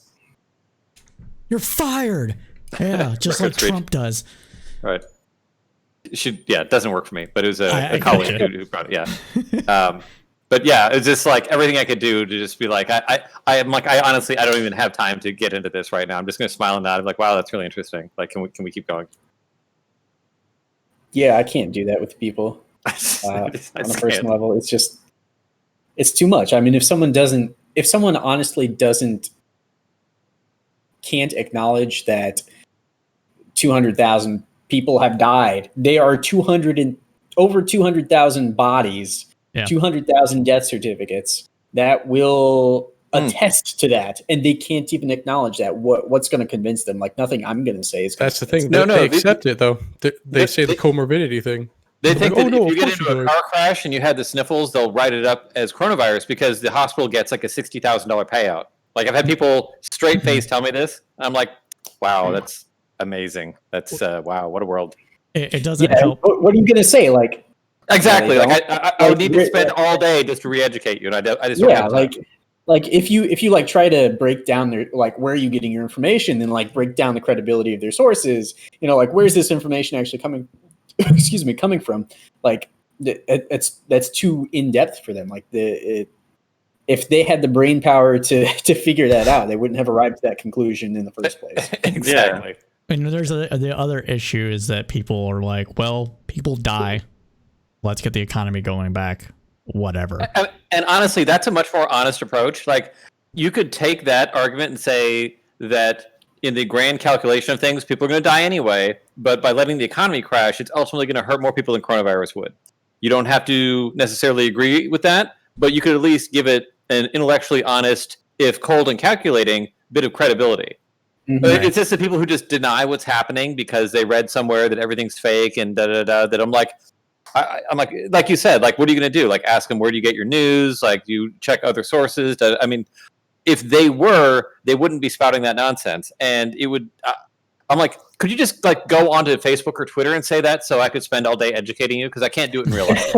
You're fired. Yeah, just like Trump does. Right. It doesn't work for me, but it was a colleague who brought it. Yeah. But yeah, it's just like everything I could do to just be like, I'm like, I honestly, I don't even have time to get into this right now. I'm just going to smile and nod. I'm like, wow, that's really interesting. Like, can we keep going? Yeah, I can't do that with people on a personal level. It's too much. I mean, if someone honestly can't acknowledge that 200,000 people have died, there are over 200,000 bodies. Yeah. 200,000 death certificates that will attest to that, and they can't even acknowledge that. What's going to convince them? Like, nothing I'm going to say is. That's the thing. They accept it though. They say the comorbidity thing. They think that if you get into a car crash and you had the sniffles, they'll write it up as coronavirus because the hospital gets like a $60,000 payout. Like, I've had people straight face tell me this. I'm like, wow, that's amazing. That's wow, what a world. It doesn't help. What are you going to say? Like, Exactly. Yeah, Like I would need to spend all day just to re-educate you, and I just don't have time. Like if you like try to break down their like where are you getting your information, then like break down the credibility of their sources. You know, like where's this information actually coming? Excuse me, coming from? Like that's too in depth for them. Like if they had the brain power to figure that out, they wouldn't have arrived at that conclusion in the first place. Exactly. Yeah. And there's the other issue is that people are like, well, people die. Let's get the economy going back. Whatever. And honestly, that's a much more honest approach. Like, you could take that argument and say that in the grand calculation of things, people are going to die anyway. But by letting the economy crash, it's ultimately going to hurt more people than coronavirus would. You don't have to necessarily agree with that, but you could at least give it an intellectually honest, if cold and calculating, bit of credibility. Mm-hmm. It's just the people who just deny what's happening because they read somewhere that everything's fake and that I'm like you said, like, what are you going to do? Like, ask them, where do you get your news? Like, do you check other sources? I mean, if they wouldn't be spouting that nonsense. And it would, I'm like, could you just like go onto Facebook or Twitter and say that so I could spend all day educating you? Because I can't do it in real life.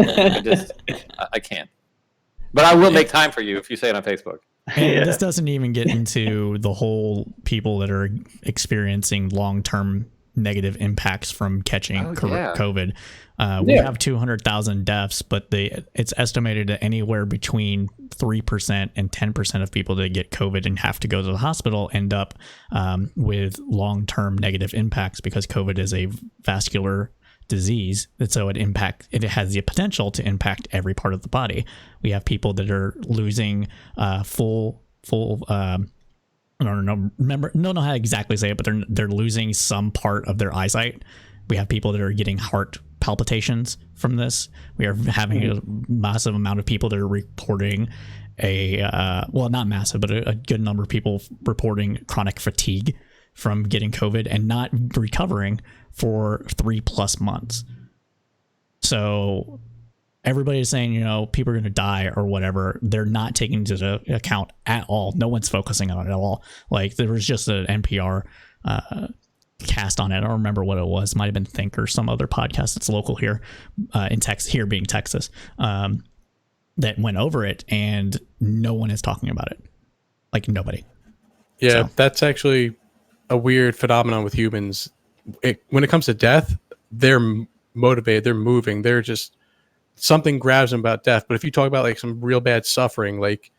I can't. But I will make time for you if you say it on Facebook. And this doesn't even get into the whole people that are experiencing long-term negative impacts from catching COVID. We have 200,000 deaths, but it's estimated that anywhere between 3% and 10% of people that get COVID and have to go to the hospital end up with long-term negative impacts because COVID is a vascular disease. And so it has the potential to impact every part of the body. We have people that are losing full I don't know how to exactly say it, but they're losing some part of their eyesight. We have people that are getting heart palpitations from this. We are having a massive amount of people that are reporting not massive, but a good number of people reporting chronic fatigue from getting COVID and not recovering for 3+ months. So everybody's saying, people are going to die or whatever. They're not taking into account at all. No one's focusing on it at all. Like, there was just an NPR cast on it. I don't remember what it was. It might have been Think or some other podcast that's local here in Texas, here being Texas, that went over it, and no one is talking about it. Like, nobody. Yeah, that's actually a weird phenomenon with humans. When it comes to death, they're motivated, they're moving, they're just, something grabs them about death. But if you talk about like some real bad suffering, like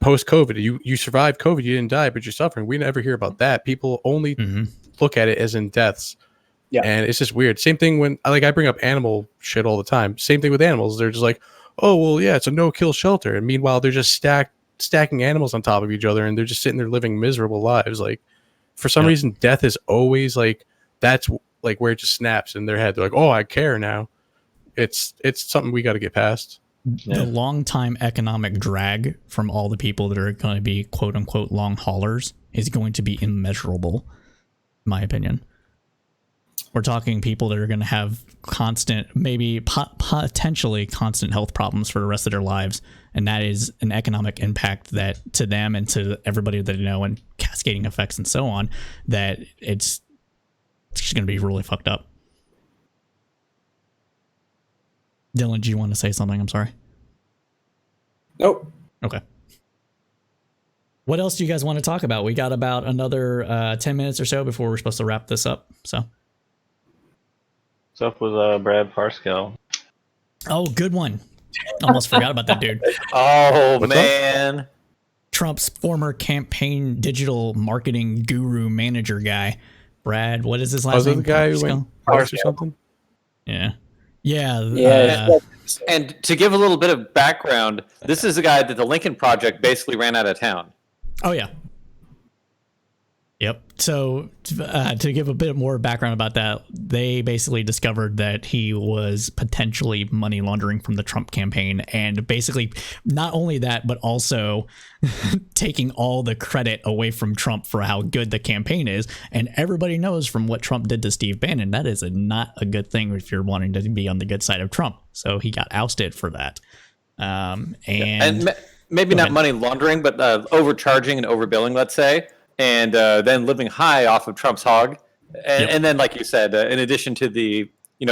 post-COVID, you survived COVID, you didn't die, but you're suffering. We never hear about that. People only look at it as in deaths. Yeah. And it's just weird. Same thing when I bring up animal shit all the time. Same thing with animals. They're just like, oh, well, yeah, it's a no-kill shelter. And meanwhile, they're just stacking animals on top of each other, and they're just sitting there living miserable lives. Like, for some reason, death is always like, that's like where it just snaps in their head. They're like, oh, I care now. It's something we got to get past. The long time economic drag from all the people that are going to be quote unquote long haulers is going to be immeasurable, in my opinion. We're talking people that are going to have constant, maybe potentially constant health problems for the rest of their lives. And that is an economic impact that to them and to everybody that they know, and cascading effects and so on, that it's just going to be really fucked up. Dylan, do you want to say something? I'm sorry. Nope. Okay. What else do you guys want to talk about? We got about another 10 minutes or so before we're supposed to wrap this up. So. What's up with Brad Parscale? Oh, good one. Almost forgot about that dude. Oh, what's man. Up? Trump's former campaign digital marketing guru manager guy. Brad, what is his last name? Was it the guy who went Parscale or something? Yeah. Yeah. And to give a little bit of background, this is the guy that the Lincoln Project basically ran out of town. Oh, yeah. Yep. So to give a bit more background about that, they basically discovered that he was potentially money laundering from the Trump campaign, and basically not only that, but also taking all the credit away from Trump for how good the campaign is. And everybody knows from what Trump did to Steve Bannon, that is not a good thing if you're wanting to be on the good side of Trump. So he got ousted for that. And maybe not money laundering, but overcharging and overbilling, let's say. And then living high off of Trump's hog, and then, like you said, in addition to the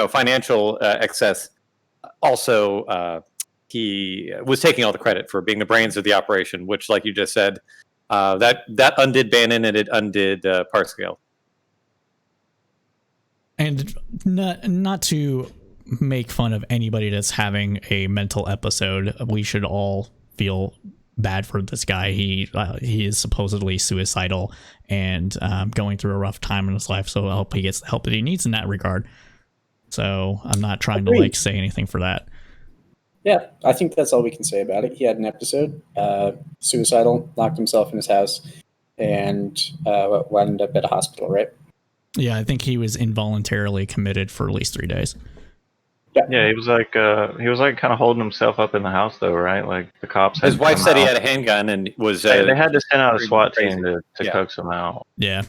financial excess, also, he was taking all the credit for being the brains of the operation, which, like you just said, that undid Bannon and it undid Parscale. And not to make fun of anybody that's having a mental episode, we should all feel bad for this guy. He is supposedly suicidal and going through a rough time in his life. So I hope he gets the help that he needs in that regard. So I'm not trying to like say anything for that. Yeah, I think that's all we can say about it. He had an episode, suicidal, locked himself in his house, and wound up at a hospital, right? Yeah, I think he was involuntarily committed for at least 3 days. Yeah, he was like kind of holding himself up in the house though, right? Like the cops. His wife said he had a handgun and was. They had to send out a SWAT crazy. team to coax him out. Yeah.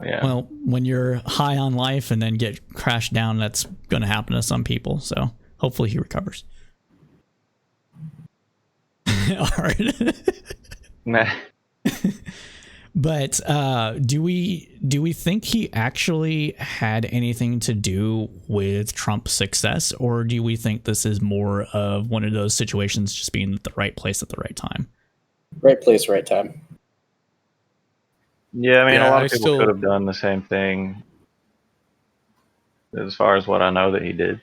Yeah. Well, when you're high on life and then get crashed down, that's going to happen to some people. So hopefully he recovers. All right. Nah. But do we think he actually had anything to do with Trump's success, or do we think this is more of one of those situations just being at the right place at the right time? Right place, right time. Yeah, I mean, Yeah, a lot I of people still- could have done the same thing. As far as what I know that he did.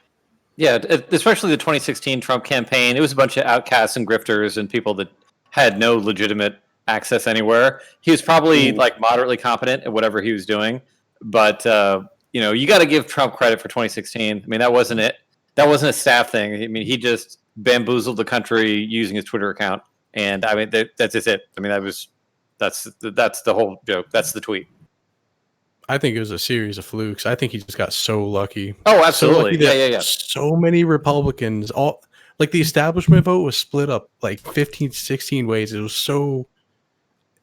Yeah, especially the 2016 Trump campaign. It was a bunch of outcasts and grifters and people that had no legitimate access anywhere. He was probably like moderately competent at whatever he was doing, but you got to give Trump credit for 2016. I mean, that wasn't it. That wasn't a staff thing. I mean, he just bamboozled the country using his Twitter account, and I mean that's just it. I mean, that's the whole joke. That's the tweet. I think it was a series of flukes. I think he just got so lucky. Oh, absolutely. So lucky that Yeah. So many Republicans, all like the establishment vote was split up like 15, 16 ways. It was so.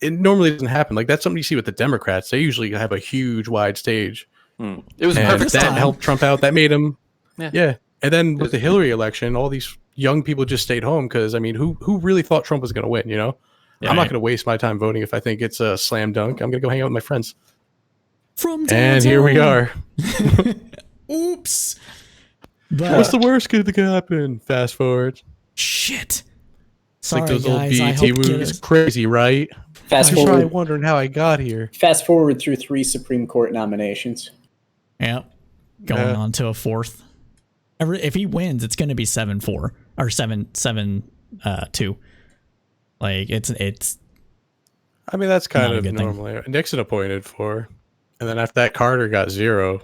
It normally doesn't happen. Like that's something you see with the Democrats. They usually have a huge, wide stage. It was And perfect. that helped Trump out. That made him. Yeah. And then with the Hillary election, all these young people just stayed home because I mean, who really thought Trump was going to win? You know, I'm not going to waste my time voting if I think it's a slam dunk. I'm going to go hang out with my friends. And here we are. Oops. But What's the worst could happen? Fast forward. shit. It's Sorry, like those old guys. I BET hope movies. Crazy, right? Fast I'm just forward, wondering how I got here. fast forward through 3 Supreme Court nominations. Yep. Going on to a fourth. If he wins, it's going to be 7-4 or 7-2. Like it's. I mean, that's kind Not a of good thing. normal. Nixon appointed 4, and then after that, Carter got 0,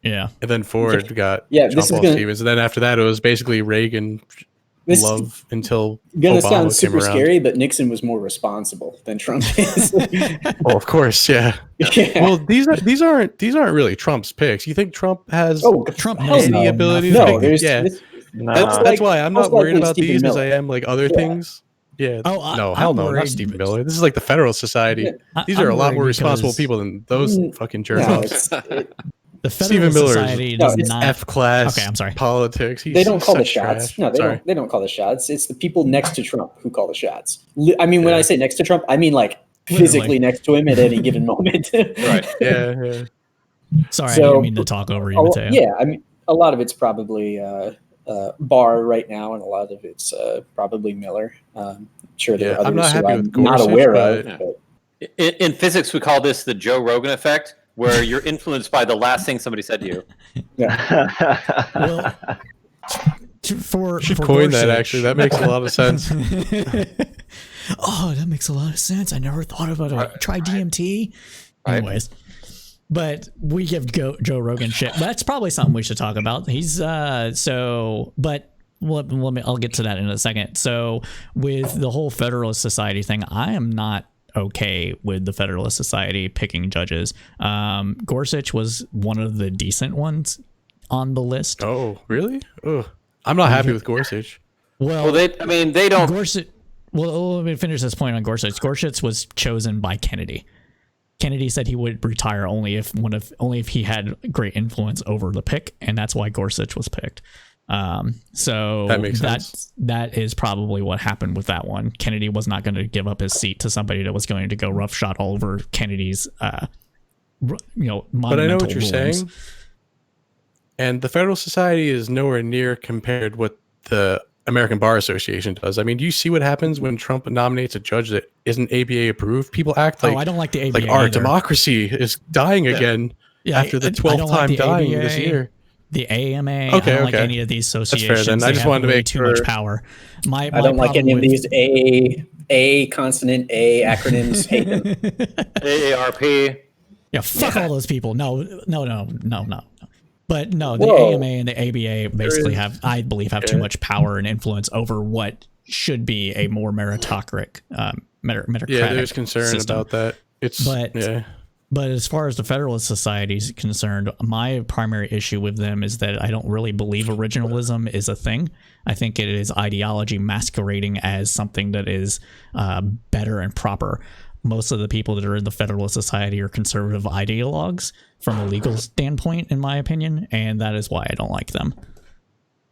Yeah. and then Ford got Yeah, John this is Paul gonna- Stevens, and then after that, it was basically Reagan This love until is gonna Obama sound came super around. scary, but Nixon was more responsible than Trump is. Oh, of course, yeah. Yeah. Well, these aren't really Trump's picks. You think Trump has Trump hell knows any no, ability nothing. to No, pick? there's Yeah. No, That's why I'm not worried about these as I Miller. am like other things. Yeah. Oh, no, I'm hell no, worried. not Stephen Miller. This is like the Federalist Society. Yeah. These are I'm a lot worried more responsible because people than those fucking No, journalists. The Stephen Federalist Miller is- Society No, does it's not. F class. Okay, I'm sorry. Politics. He's They don't call the such shots. trash. No, they Sorry. don't. They don't call the shots. It's the people next to Trump who call the shots. I mean, when Yeah. I say next to Trump, I mean like Literally. physically next to him at any given moment. Right. Yeah. Sorry, I So- didn't mean to talk over you, Mateo. Yeah, I mean, a lot of it's probably Barr right now, and a lot of it's probably Miller. Sure, there Yeah, are I'm not others who happy I'm with not Gorsuch, aware but- of. But In physics, we call this the Joe Rogan effect, where you're influenced by the last thing somebody said to you. Well, for Should for coin that Gorsuch- actually. That makes a lot of sense. Oh, that makes a lot of sense. I never thought about it. Try DMT. Right. Anyways, but we give Joe Rogan shit. That's probably something we should talk about. He's but let me. I'll get to that in a second. So with the whole Federalist Society thing, I am not okay with the Federalist Society picking judges. Gorsuch was one of the decent ones on the list. Oh, really? Ugh. I'm not happy with Gorsuch. Well, they don't. Gorsuch. Well, let me finish this point on Gorsuch. Gorsuch was chosen by Kennedy. Kennedy said he would retire only if he had great influence over the pick, and that's why Gorsuch was picked. So That makes sense. That is probably what happened with that one. Kennedy was not going to give up his seat to somebody that was going to go roughshod all over Kennedy's, But I know monumental what you're rulings. saying. And the Federal Society is nowhere near compared what the American Bar Association does. I mean, do you see what happens when Trump nominates a judge that isn't ABA approved? People act like, I don't like the ABA like our either. democracy is dying again after the 12th time dying this year. The AMA, I don't like any of these associations. That's fair, then. I just wanted to make too much power. I don't like any of these A consonant A acronyms. Hate them. AARP. Yeah, fuck all those people. No. But no, the AMA and the ABA basically I believe have too much power and influence over what should be a more meritocratic, meritocratic Yeah, there's concern system. about that. But as far as the Federalist Society is concerned, my primary issue with them is that I don't really believe originalism is a thing. I think it is ideology masquerading as something that is better and proper. Most of the people that are in the Federalist Society are conservative ideologues from a legal standpoint, in my opinion, and that is why I don't like them.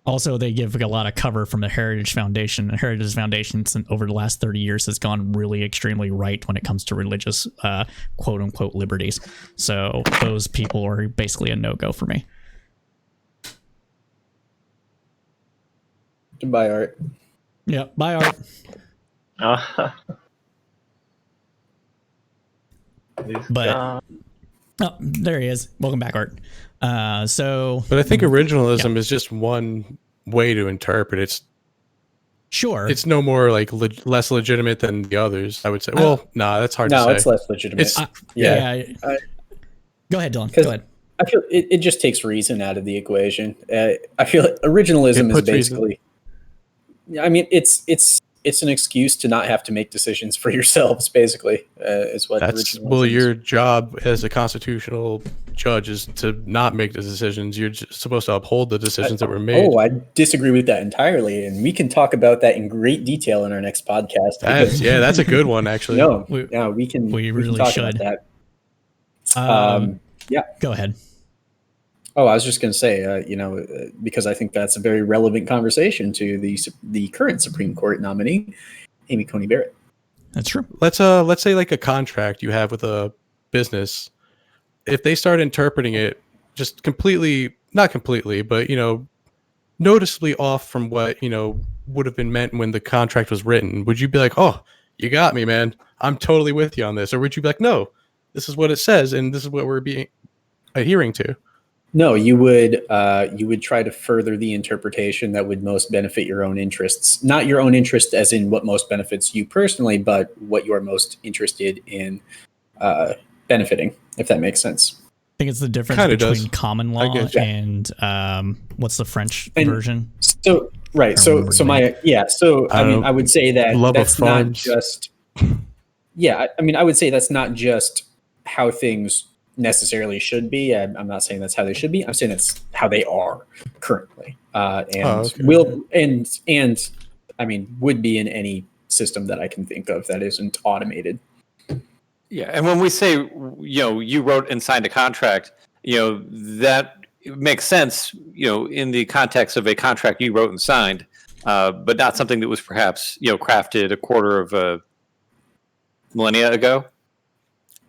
Also, they give a lot of cover from the Heritage Foundation. The Heritage Foundation, over the last 30 years, has gone really extremely right when it comes to religious, quote-unquote, liberties. So those people are basically a no-go for me. Goodbye, Art. Yeah, bye, Art. But there he is. Welcome back, Art. But I think originalism is just one way to interpret it. Sure, it's no more like less legitimate than the others, I would say. Well, that's hard to say. No, it's less legitimate. Go ahead, Dylan. Go ahead. I feel it just takes reason out of the equation. I feel like originalism is basically. I mean, it's an excuse to not have to make decisions for yourselves. Basically, is what. Your job as a constitutional judge is to not make the decisions. You're just supposed to uphold the decisions that were made. I disagree with that entirely, and we can talk about that in great detail in our next podcast. That's a good one, actually. We can. We really talk should. about that. Go ahead. Oh, I was just going to say, because I think that's a very relevant conversation to the current Supreme Court nominee, Amy Coney Barrett. That's true. Let's say like a contract you have with a business. If they start interpreting it just not completely, but noticeably off from what would have been meant when the contract was written, would you be like, "Oh, you got me, man. I'm totally with you on this," or would you be like, "No, this is what it says, and this is what we're being adhering to"? No, you would try to further the interpretation that would most benefit your own interests. Not your own interest as in what most benefits you personally, but what you are most interested in benefiting, if that makes sense. I think it's the difference between common law and what's the French version? So right. So I would say that that's not just I would say that's not just how things necessarily should be. I'm not saying that's how they should be. I'm saying that's how they are currently, would be in any system that I can think of that isn't automated. Yeah, and when we say you wrote and signed a contract, that makes sense, in the context of a contract you wrote and signed, but not something that was perhaps crafted a quarter of a millennia ago.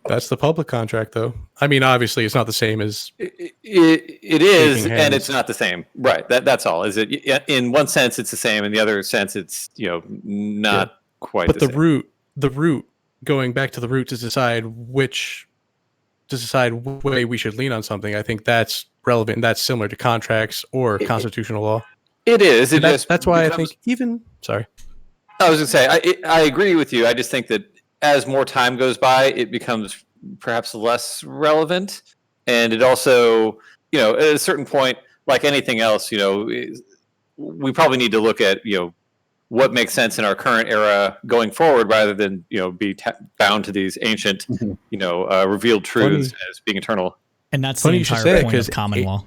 That's the public contract, though. I mean, obviously, it's not the same as it is, and it's not the same, right? That's all. Is it? In one sense, it's the same. In the other sense, it's not quite. But the root, going back to the root to decide which way we should lean on something. I think that's relevant. And that's similar to contracts or constitutional law. It is. That's why I think even. Sorry, I was going to say I agree with you. I just think that as more time goes by, it becomes perhaps less relevant. And it also, at a certain point, like anything else, we probably need to look at, what makes sense in our current era going forward rather than, be bound to these ancient, revealed truths as being eternal. And that's the entire point of common law.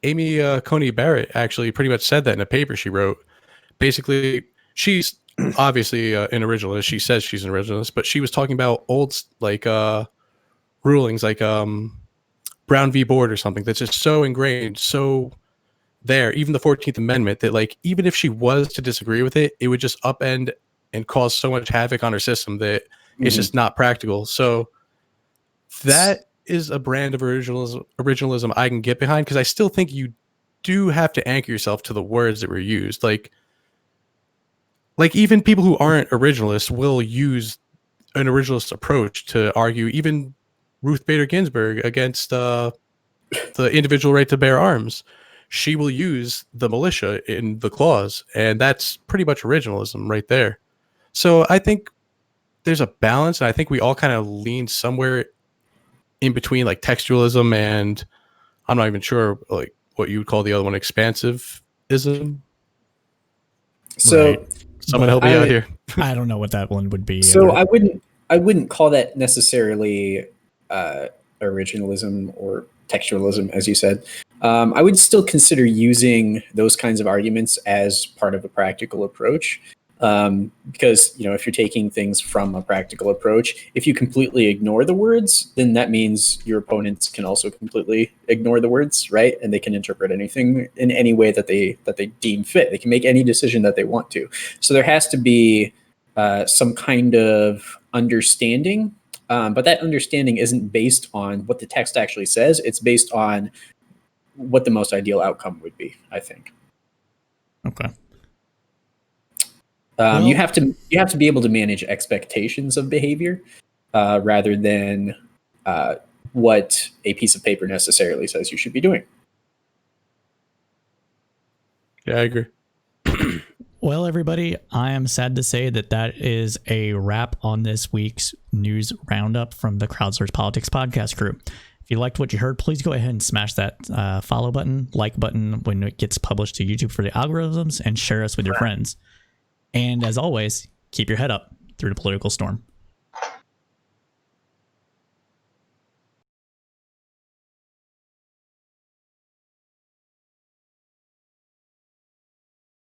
Amy Coney Barrett actually pretty much said that in a paper she wrote. Basically, she's obviously an originalist. She says she's an originalist, but she was talking about old rulings like Brown v. Board or something that's just so ingrained, so there. Even the 14th Amendment, that even if she was to disagree with it, it would just upend and cause so much havoc on her system that it's just not practical. So that is a brand of originalism I can get behind, because I still think you do have to anchor yourself to the words that were used. Like even people who aren't originalists will use an originalist approach to argue. Even Ruth Bader Ginsburg against the individual right to bear arms, she will use the militia in the clause, and that's pretty much originalism right there. So I think there's a balance, and I think we all kind of lean somewhere in between, like textualism and, I'm not even sure like what you would call the other one, expansivism. So Right. Someone help me out here. I don't know what that one would be. So either. I wouldn't call that necessarily originalism or textualism, as you said. I would still consider using those kinds of arguments as part of a practical approach, because if you're taking things from a practical approach, if you completely ignore the words, then that means your opponents can also completely ignore the words, right? And they can interpret anything in any way that they deem fit. They can make any decision that they want to. So there has to be some kind of understanding, but that understanding isn't based on what the text actually says. It's based on what the most ideal outcome would be, I think. Okay. You have to be able to manage expectations of behavior rather than what a piece of paper necessarily says you should be doing. Yeah, I agree. Well, everybody, I am sad to say that is a wrap on this week's news roundup from the Crowdsourced Politics podcast crew. If you liked what you heard, please go ahead and smash that follow button, like button when it gets published to YouTube for the algorithms, and share us with your friends. And as always, keep your head up through the political storm.